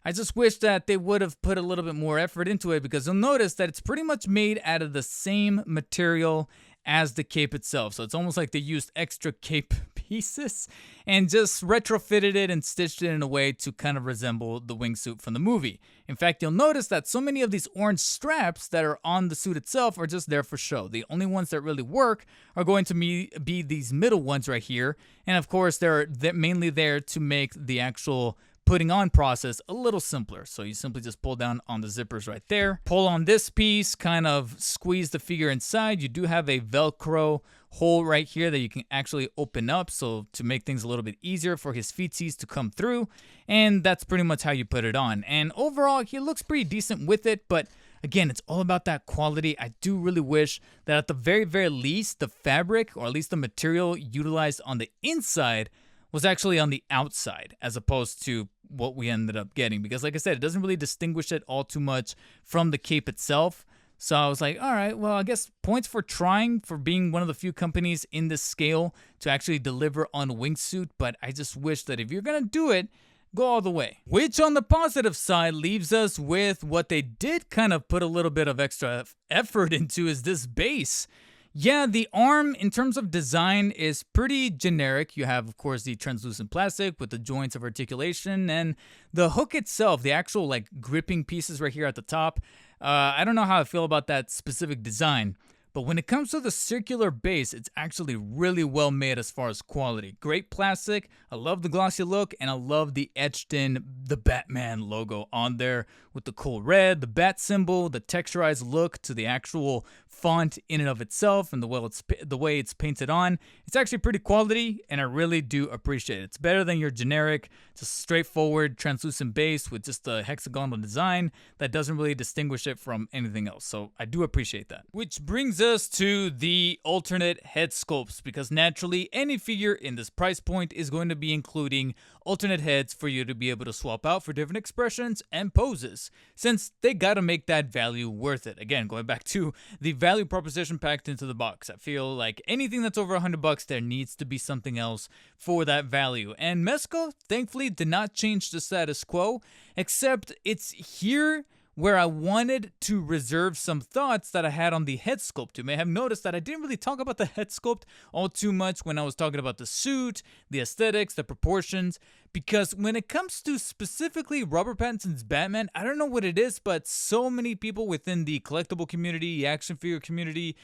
I just wish that they would have put a little bit more effort into it, because you'll notice that it's pretty much made out of the same material as the cape itself. So it's almost like they used extra cape pieces and just retrofitted it and stitched it in a way to kind of resemble the wingsuit from the movie. In fact, you'll notice that so many of these orange straps that are on the suit itself are just there for show. The only ones that really work are going to be these middle ones right here. And of course, they're mainly there to make the actual putting on process a little simpler. So you simply just pull down on the zippers right there, pull on this piece, kind of squeeze the figure inside. You do have a Velcro hole right here that you can actually open up, so to make things a little bit easier for his feetsies to come through. And that's pretty much how you put it on. And overall, he looks pretty decent with it, but again, it's all about that quality. I do really wish that at the very, very least, the fabric, or at least the material utilized on the inside, was actually on the outside as opposed to what we ended up getting. Because like I said, it doesn't really distinguish it all too much from the cape itself. So I was like, all right, well, I guess points for trying, for being one of the few companies in this scale to actually deliver on a wingsuit. But I just wish that if you're going to do it, go all the way. Which on the positive side leaves us with what they did kind of put a little bit of extra effort into, is this base. Yeah, the arm in terms of design is pretty generic. You have, of course, the translucent plastic with the joints of articulation, and the hook itself, the actual like gripping pieces right here at the top. I don't know how I feel about that specific design, but when it comes to the circular base, it's actually really well made as far as quality. Great plastic. I love the glossy look, and I love the etched in the Batman logo on there with the cool red, the bat symbol, the texturized look to the actual font in and of itself, and the way it's painted on. It's actually pretty quality, and I really do appreciate it. It's better than your generic, just straightforward translucent base with just a hexagonal design that doesn't really distinguish it from anything else. So I do appreciate that. Which brings us to the alternate head sculpts, because naturally any figure in this price point is going to be including alternate heads for you to be able to swap out for different expressions and poses, since they gotta make that value worth it. Again, going back to the value proposition packed into the box, I feel like anything that's over $100, there needs to be something else for that value. And Mezco, thankfully, did not change the status quo, except it's here where I wanted to reserve some thoughts that I had on the head sculpt. You may have noticed that I didn't really talk about the head sculpt all too much when I was talking about the suit, the aesthetics, the proportions, because when it comes to specifically Robert Pattinson's Batman, I don't know what it is, but so many people within the collectible community, the action figure community,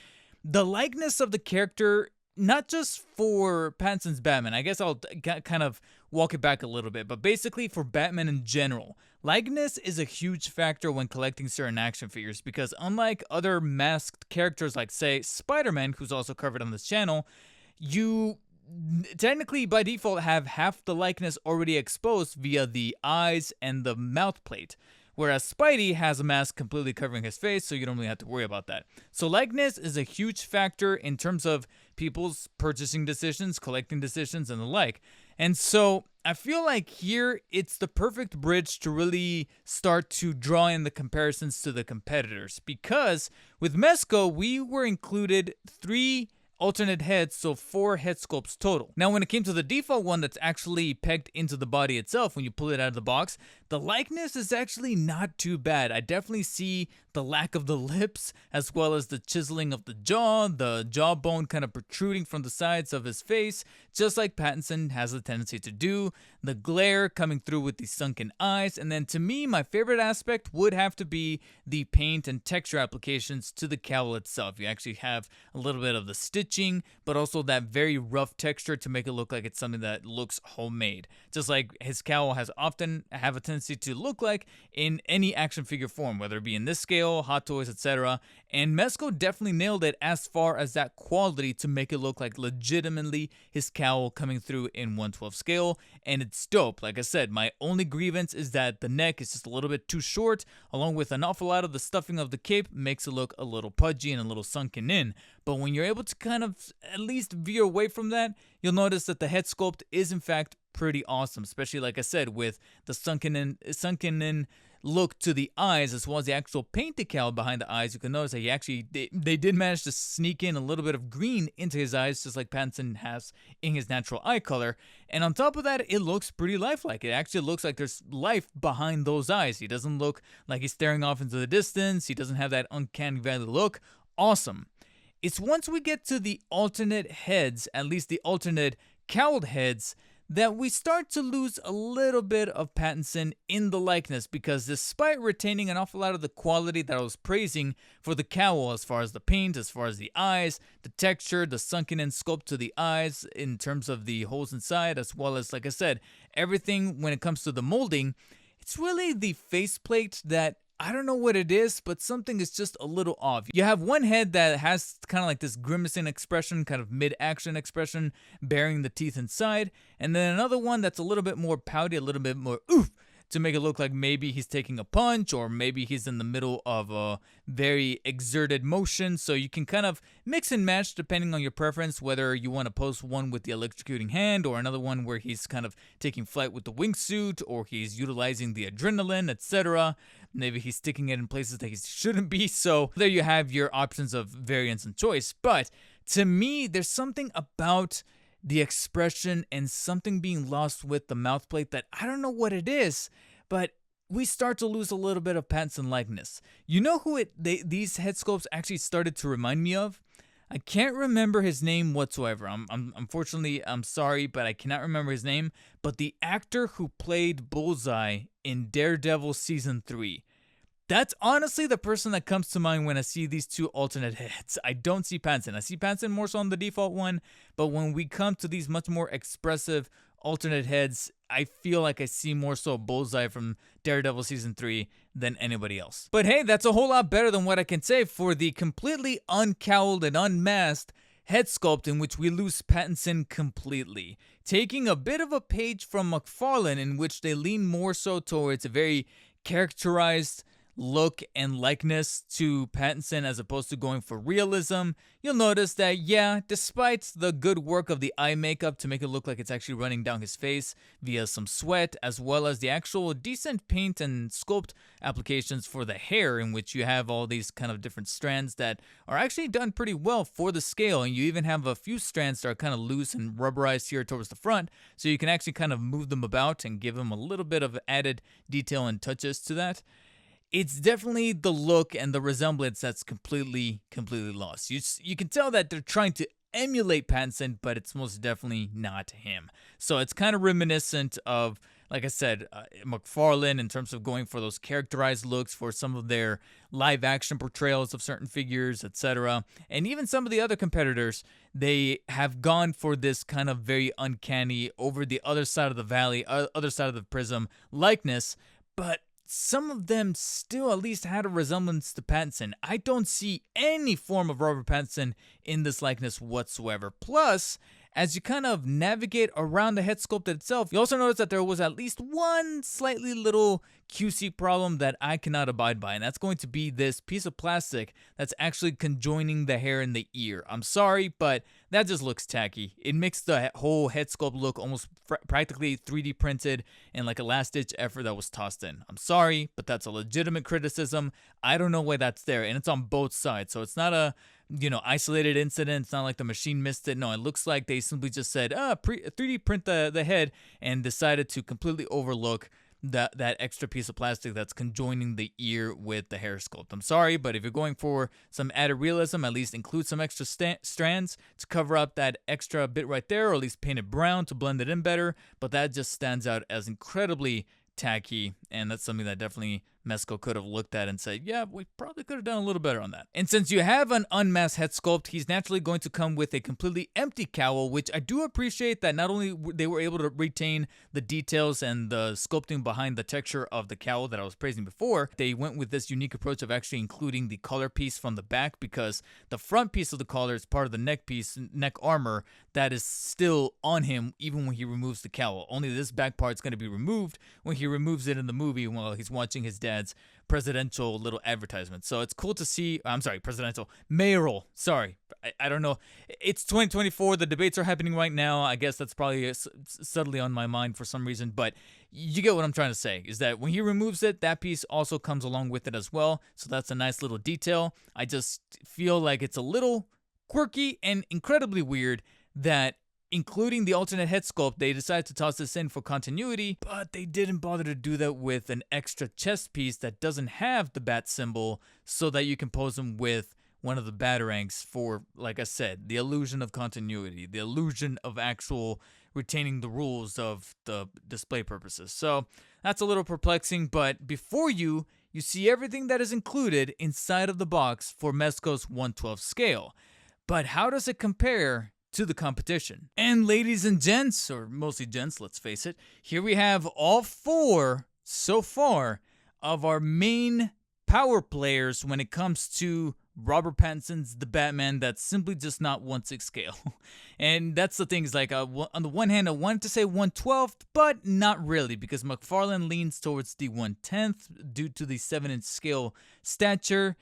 the likeness of the character, not just for Pattinson's Batman, I guess I'll kind of walk it back a little bit, but basically for Batman in general, likeness is a huge factor when collecting certain action figures, because unlike other masked characters like, say, Spider-Man, who's also covered on this channel, you technically by default have half the likeness already exposed via the eyes and the mouth plate. Whereas Spidey has a mask completely covering his face, so you don't really have to worry about that. So likeness is a huge factor in terms of people's purchasing decisions, collecting decisions, and the like. And so I feel like here it's the perfect bridge to really start to draw in the comparisons to the competitors. Because with Mezco, we were included 3 alternate heads, so 4 head sculpts total. Now, when it came to the default one that's actually pegged into the body itself, when you pull it out of the box, the likeness is actually not too bad. I definitely see the lack of the lips, as well as the chiseling of the jawbone kind of protruding from the sides of his face, just like Pattinson has a tendency to do, the glare coming through with the sunken eyes, and then to me, my favorite aspect would have to be the paint and texture applications to the cowl itself. You actually have a little bit of the stitching, but also that very rough texture to make it look like it's something that looks homemade, just like his cowl has often have a tendency to look like in any action figure form, whether it be in this scale scale, Hot Toys, etc. And Mezco definitely nailed it as far as that quality to make it look like legitimately his cowl coming through in 1/12 scale, and it's dope. Like I said, my only grievance is that the neck is just a little bit too short, along with an awful lot of the stuffing of the cape makes it look a little pudgy and a little sunken in. But when you're able to kind of at least veer away from that, you'll notice that the head sculpt is in fact pretty awesome, especially like I said with the sunken in look to the eyes, as well as the actual paint decal behind the eyes. You can notice that they did manage to sneak in a little bit of green into his eyes, just like Battinson has in his natural eye color. And on top of that, it looks pretty lifelike. It actually looks like there's life behind those eyes. He doesn't look like he's staring off into the distance. He doesn't have that uncanny valley look. Awesome. It's once we get to the alternate heads, at least the alternate cowled heads, that we start to lose a little bit of Battinson in the likeness, because despite retaining an awful lot of the quality that I was praising for the cowl, as far as the paint, as far as the eyes, the texture, the sunken in sculpt to the eyes in terms of the holes inside, as well as, like I said, everything when it comes to the molding, it's really the faceplate that I don't know what it is, but something is just a little off. You have one head that has kind of like this grimacing expression, kind of mid-action expression, baring the teeth inside, and then another one that's a little bit more pouty, a little bit more oof, to make it look like maybe he's taking a punch, or maybe he's in the middle of a very exerted motion. So you can kind of mix and match depending on your preference, whether you want to post one with the electrocuting hand, or another one where he's kind of taking flight with the wingsuit, or he's utilizing the adrenaline, etc. Maybe he's sticking it in places that he shouldn't be. So there you have your options of variance and choice. But to me, there's something about the expression and something being lost with the mouth plate that I don't know what it is, but we start to lose a little bit of Battinson likeness. You know who these head sculpts actually started to remind me of? I can't remember his name whatsoever. Unfortunately, I'm sorry, but I cannot remember his name. But the actor who played Bullseye in Daredevil Season 3. That's honestly the person that comes to mind when I see these two alternate heads. I don't see Battinson. I see Battinson more so on the default one, but when we come to these much more expressive alternate heads, I feel like I see more so Bullseye from Daredevil Season 3 than anybody else. But hey, that's a whole lot better than what I can say for the completely uncowled and unmasked head sculpt in which we lose Battinson completely. Taking a bit of a page from McFarlane, in which they lean more so towards a very characterized look and likeness to Battinson as opposed to going for realism, you'll notice that, yeah, despite the good work of the eye makeup to make it look like it's actually running down his face via some sweat, as well as the actual decent paint and sculpt applications for the hair, in which you have all these kind of different strands that are actually done pretty well for the scale, and you even have a few strands that are kind of loose and rubberized here towards the front, so you can actually kind of move them about and give them a little bit of added detail and touches to that. It's definitely the look and the resemblance that's completely lost. You can tell that they're trying to emulate Battinson, but it's most definitely not him. So it's kind of reminiscent of, like I said, McFarlane in terms of going for those characterized looks for some of their live action portrayals of certain figures, etc. And even some of the other competitors, they have gone for this kind of very uncanny, over the other side of the valley, other side of the prism likeness, but some of them still at least had a resemblance to Battinson. I don't see any form of Robert Pattinson in this likeness whatsoever. Plus, as you kind of navigate around the head sculpt itself, you also notice that there was at least one slightly little QC problem that I cannot abide by, and that's going to be this piece of plastic that's actually conjoining the hair and the ear. I'm sorry, but that just looks tacky. It makes the whole head sculpt look almost practically 3D printed and like a last-ditch effort that was tossed in. I'm sorry, but that's a legitimate criticism. I don't know why that's there, and it's on both sides, so it's not a isolated incident. It's not like the machine missed it. No, it looks like they simply just said, 3D print the head, and decided to completely overlook that extra piece of plastic that's conjoining the ear with the hair sculpt. I'm sorry, but if you're going for some added realism, at least include some extra strands to cover up that extra bit right there, or at least paint it brown to blend it in better. But that just stands out as incredibly tacky, and that's something that definitely Mezco could have looked at and said, yeah, we probably could have done a little better on that. And since you have an unmasked head sculpt, he's naturally going to come with a completely empty cowl, which I do appreciate that not only they were able to retain the details and the sculpting behind the texture of the cowl that I was praising before, they went with this unique approach of actually including the collar piece from the back, because the front piece of the collar is part of the neck piece, neck armor, that is still on him even when he removes the cowl. Only this back part is going to be removed when he removes it in the movie while he's watching his dad's presidential little advertisement. So it's cool to see, presidential, mayoral, I don't know. It's 2024, the debates are happening right now. I guess that's probably subtly on my mind for some reason, but you get what I'm trying to say, is that when he removes it, that piece also comes along with it as well. So that's a nice little detail. I just feel like it's a little quirky and incredibly weird that including the alternate head sculpt, they decided to toss this in for continuity, but they didn't bother to do that with an extra chest piece that doesn't have the bat symbol so that you can pose him with one of the batarangs for, like I said, the illusion of continuity, the illusion of actual retaining the rules of the display purposes. So that's a little perplexing, but before you see everything that is included inside of the box for Mezco's 1/12 scale. But how does it compare to the competition? And ladies and gents, or mostly gents, let's face it, here we have all four so far of our main power players when it comes to Robert Pattinson's The Batman that's simply just not 1/6 scale. And that's the thing, is like, on the one hand, I wanted to say 1/12, but not really, because McFarlane leans towards the 1/10 due to the 7-inch scale stature.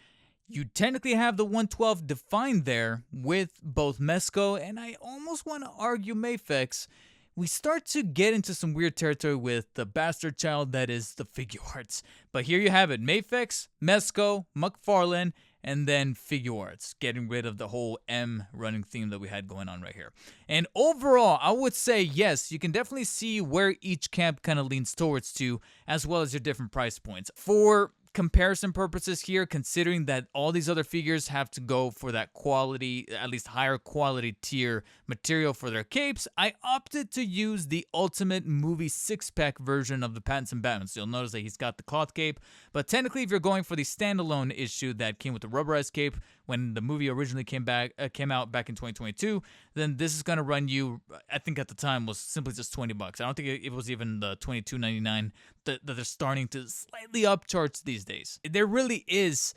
You technically have the 1/12 defined there with both Mezco, and I almost want to argue Mafex. We start to get into some weird territory with the bastard child that is the Figuarts. But here you have it, Mafex, Mezco, McFarlane, and then Figuarts, getting rid of the whole M running theme that we had going on right here. And overall, I would say yes, you can definitely see where each camp kind of leans towards to, as well as your different price points. For comparison purposes here, considering that all these other figures have to go for that quality, at least higher quality tier material for their capes, I opted to use the Ultimate Movie 6-pack version of the Pattinson Batman. So you'll notice that he's got the cloth cape, but technically if you're going for the standalone issue that came with the rubberized cape when the movie originally came out back in 2022, then this is going to run you, I think at the time was simply just $20. I don't think it was even the $22.99 that they're starting to slightly upcharge these days. There really is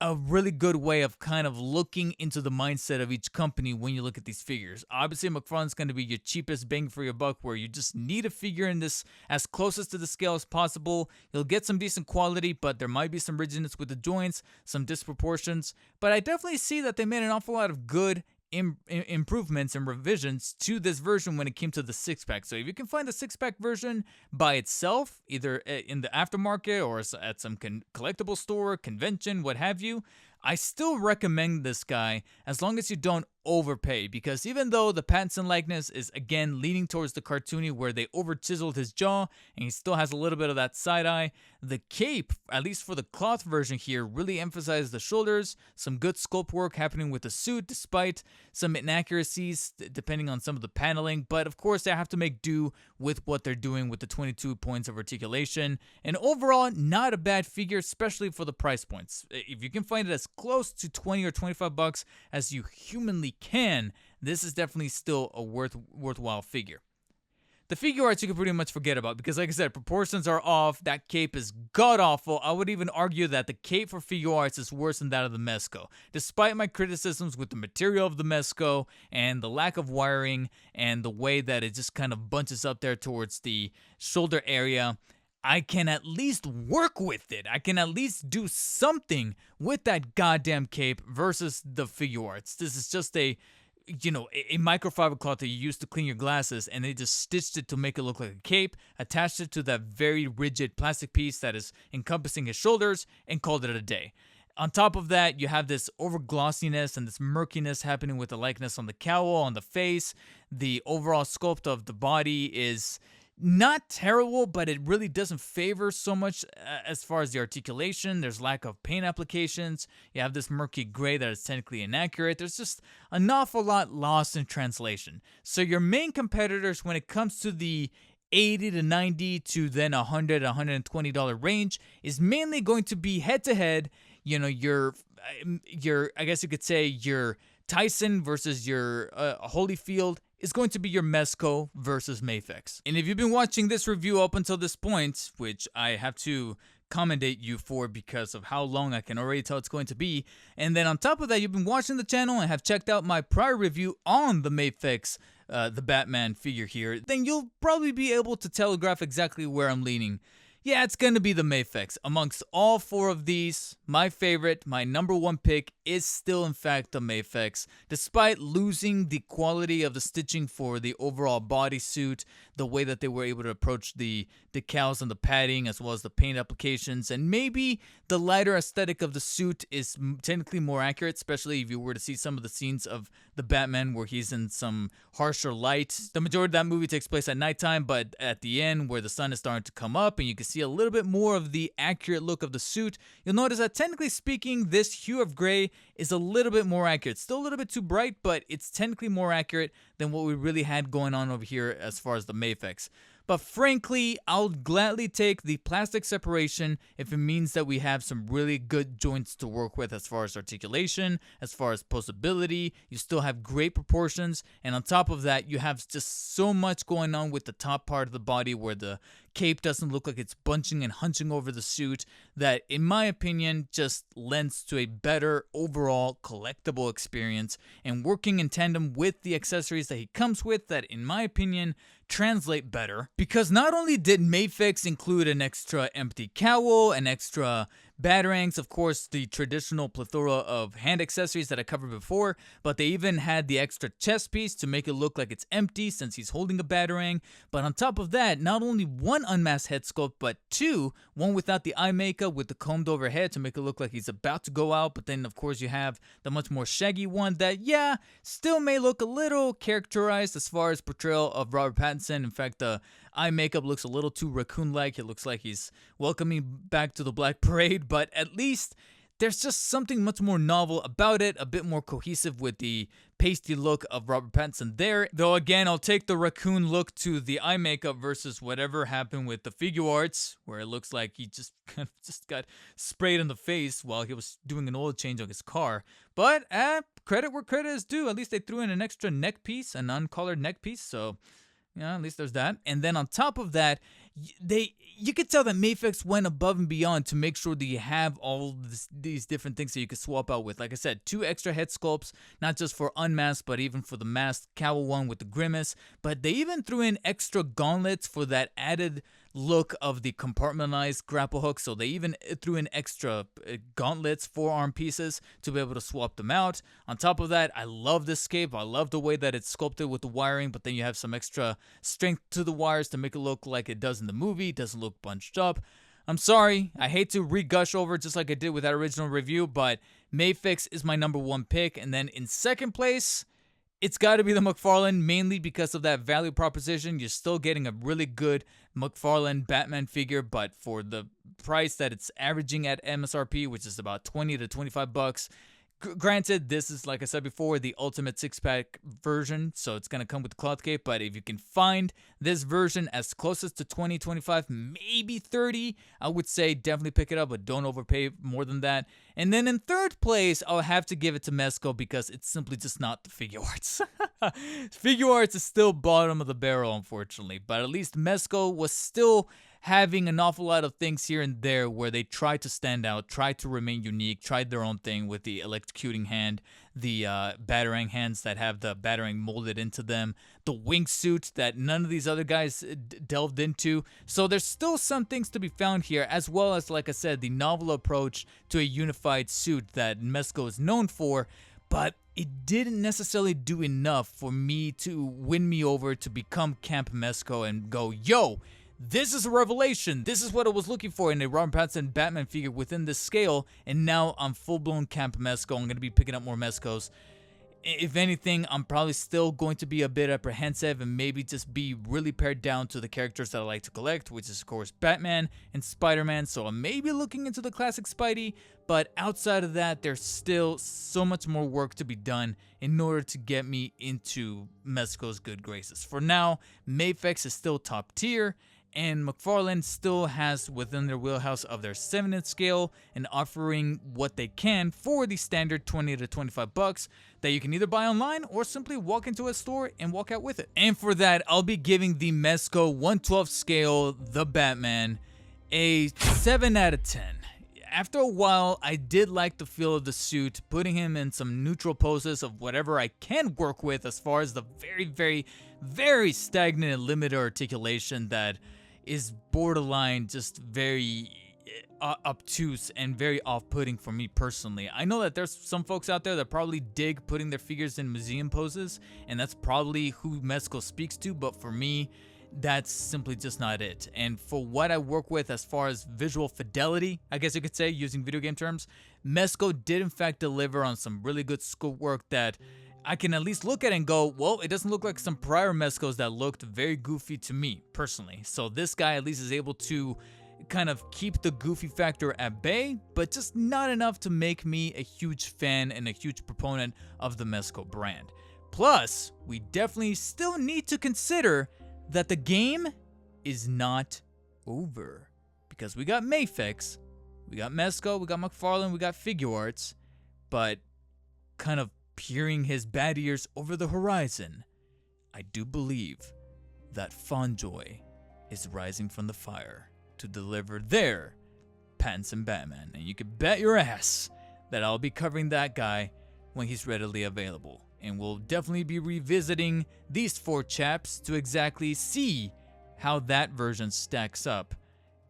a really good way of kind of looking into the mindset of each company when you look at these figures. Obviously, McFarlane's going to be your cheapest bang for your buck, where you just need a figure in this as closest to the scale as possible. You'll get some decent quality, but there might be some rigidness with the joints, some disproportions. But I definitely see that they made an awful lot of good improvements and revisions to this version when it came to the 6-pack. So if you can find the 6-pack version by itself, either in the aftermarket or at some collectible store, convention, what have you, I still recommend this guy as long as you don't overpay, because even though the Pattinson likeness is again leaning towards the cartoony where they over chiseled his jaw and he still has a little bit of that side eye, the cape, at least for the cloth version here, really emphasizes the shoulders, some good sculpt work happening with the suit despite some inaccuracies depending on some of the paneling, but of course they have to make do with what they're doing with the 22 points of articulation, and overall not a bad figure, especially for the price points. If you can find it as close to 20 or 25 bucks as you humanly can, this is definitely still a worthwhile figure. The Figuarts you can pretty much forget about because, like I said, proportions are off. That cape is god-awful. I would even argue that the cape for Figuarts is worse than that of the Mezco. Despite my criticisms with the material of the Mezco and the lack of wiring and the way that it just kind of bunches up there towards the shoulder area, I can at least work with it. I can at least do something with that goddamn cape versus the Figuarts. This is just a microfiber cloth that you use to clean your glasses, and they just stitched it to make it look like a cape, attached it to that very rigid plastic piece that is encompassing his shoulders, and called it a day. On top of that, you have this over glossiness and this murkiness happening with the likeness on the cowl, on the face. The overall sculpt of the body is not terrible, but it really doesn't favor so much as far as the articulation. There's lack of paint applications. You have this murky gray that is technically inaccurate. There's just an awful lot lost in translation. So your main competitors when it comes to the $80 to $90 to then $100 $120 range is mainly going to be head to head. You know, your I guess you could say your Tyson versus your Holyfield is going to be your Mezco versus Mafex. And if you've been watching this review up until this point, which I have to commendate you for because of how long I can already tell it's going to be, and then on top of that, you've been watching the channel and have checked out my prior review on the Mafex, the Batman figure here, then you'll probably be able to telegraph exactly where I'm leaning. Yeah, it's going to be the Mafex. Amongst all four of these, my favorite, my number one pick is still in fact the Mafex. Despite losing the quality of the stitching for the overall bodysuit, the way that they were able to approach the decals and the padding as well as the paint applications, and maybe the lighter aesthetic of the suit is technically more accurate, especially if you were to see some of the scenes of the Batman where he's in some harsher light. The majority of that movie takes place at nighttime, but at the end where the sun is starting to come up and you can see a little bit more of the accurate look of the suit, you'll notice that technically speaking, this hue of gray is a little bit more accurate. Still a little bit too bright, but it's technically more accurate than what we really had going on over here as far as the Mafex. But frankly, I'll gladly take the plastic separation if it means that we have some really good joints to work with as far as articulation, as far as posability. You still have great proportions, and on top of that, you have just so much going on with the top part of the body where the cape doesn't look like it's bunching and hunching over the suit that, in my opinion, just lends to a better overall collectible experience, and working in tandem with the accessories that he comes with that, in my opinion, translate better. Because not only did Mafex include an extra empty cowl, an extra batarangs, of course the traditional plethora of hand accessories that I covered before, but they even had the extra chest piece to make it look like it's empty since he's holding a batarang. But on top of that, not only one unmasked head sculpt, but two, one without the eye makeup with the combed over head to make it look like he's about to go out, but then of course you have the much more shaggy one that, yeah, still may look a little characterized as far as portrayal of Robert Pattinson. In fact, the eye makeup looks a little too raccoon-like. It looks like he's welcoming back to the Black Parade, but at least there's just something much more novel about it, a bit more cohesive with the pasty look of Robert Pattinson there. Though again, I'll take the raccoon look to the eye makeup versus whatever happened with the Figuarts, where it looks like he just got sprayed in the face while he was doing an oil change on his car. But credit where credit is due. At least they threw in an extra neck piece, an uncolored neck piece, so yeah, at least there's that. And then on top of that, you could tell that Mafex went above and beyond to make sure that you have all these different things that you could swap out with. Like I said, 2 extra head sculpts, not just for unmasked, but even for the masked cowl one with the grimace. But they even threw in extra gauntlets for that added look of the compartmentalized grapple hook. So they even threw in extra gauntlets, forearm pieces to be able to swap them out. On top of that, I love this cape. I love the way that it's sculpted with the wiring, but then you have some extra strength to the wires to make it look like it does in the movie. It doesn't look bunched up. I'm sorry, I hate to re-gush over just like I did with that original review, but Mafex is my number one pick. And then in second place, it's got to be the McFarlane, mainly because of that value proposition. You're still getting a really good McFarlane Batman figure, but for the price that it's averaging at MSRP, which is about 20 to 25 bucks. Granted, this is, like I said before, the ultimate 6-pack version, so it's going to come with the cloth cape, but if you can find this version as closest to 20, 25, maybe 30, I would say definitely pick it up, but don't overpay more than that. And then in third place, I'll have to give it to Mezco because it's simply just not the Figuarts. Figuarts is still bottom of the barrel, unfortunately, but at least Mezco was still having an awful lot of things here and there where they tried to stand out, tried to remain unique, tried their own thing with the electrocuting hand, the batarang hands that have the batarang molded into them, the wingsuit that none of these other guys delved into. So there's still some things to be found here, as well as, like I said, the novel approach to a unified suit that Mezco is known for, but it didn't necessarily do enough for me to win me over to become Camp Mezco and go, yo, this is a revelation. This is what I was looking for in a Robert Pattinson Batman figure within this scale, and now I'm full-blown Camp Mezco. I'm going to be picking up more Mezcos. If anything, I'm probably still going to be a bit apprehensive and maybe just be really pared down to the characters that I like to collect, which is of course Batman and Spider-Man. So I'm maybe looking into the classic Spidey, but outside of that, there's still so much more work to be done in order to get me into Mezco's good graces. For now, Mafex is still top tier, and McFarlane still has within their wheelhouse of their 7-inch scale and offering what they can for the standard 20 to 25 bucks that you can either buy online or simply walk into a store and walk out with it. And for that, I'll be giving the Mezco 1/12 scale, the Batman, a 7 out of 10. After a while, I did like the feel of the suit, putting him in some neutral poses of whatever I can work with as far as the very stagnant and limited articulation that is borderline just very obtuse and very off-putting for me personally. I know that there's some folks out there that probably dig putting their figures in museum poses, and that's probably who Mezco speaks to, but for me, that's simply just not it. And for what I work with as far as visual fidelity, I guess you could say, using video game terms, Mezco did in fact deliver on some really good scope work that I can at least look at and go, well, it doesn't look like some prior Mezcos that looked very goofy to me personally. So this guy at least is able to kind of keep the goofy factor at bay, but just not enough to make me a huge fan and a huge proponent of the Mezco brand. Plus, we definitely still need to consider that the game is not over, because we got Mafex, we got Mezco, we got McFarlane, we got Figuarts, but kind of peering his bad ears over the horizon, I do believe that Fonjoy is rising from the fire to deliver their Battinson Batman, and you can bet your ass that I'll be covering that guy when he's readily available. And we'll definitely be revisiting these 4 chaps to exactly see how that version stacks up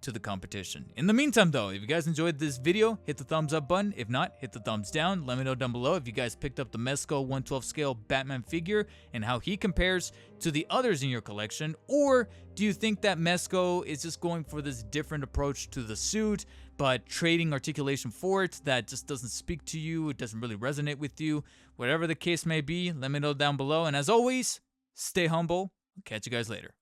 to the competition. In the meantime though, if you guys enjoyed this video, hit the thumbs up button. If not, hit the thumbs down. Let me know down below if you guys picked up the Mezco 1/12 scale Batman figure and how he compares to the others in your collection, or do you think that Mezco is just going for this different approach to the suit but trading articulation for it that just doesn't speak to you, it doesn't really resonate with you? Whatever the case may be, let me know down below, and as always, stay humble. I'll catch you guys later.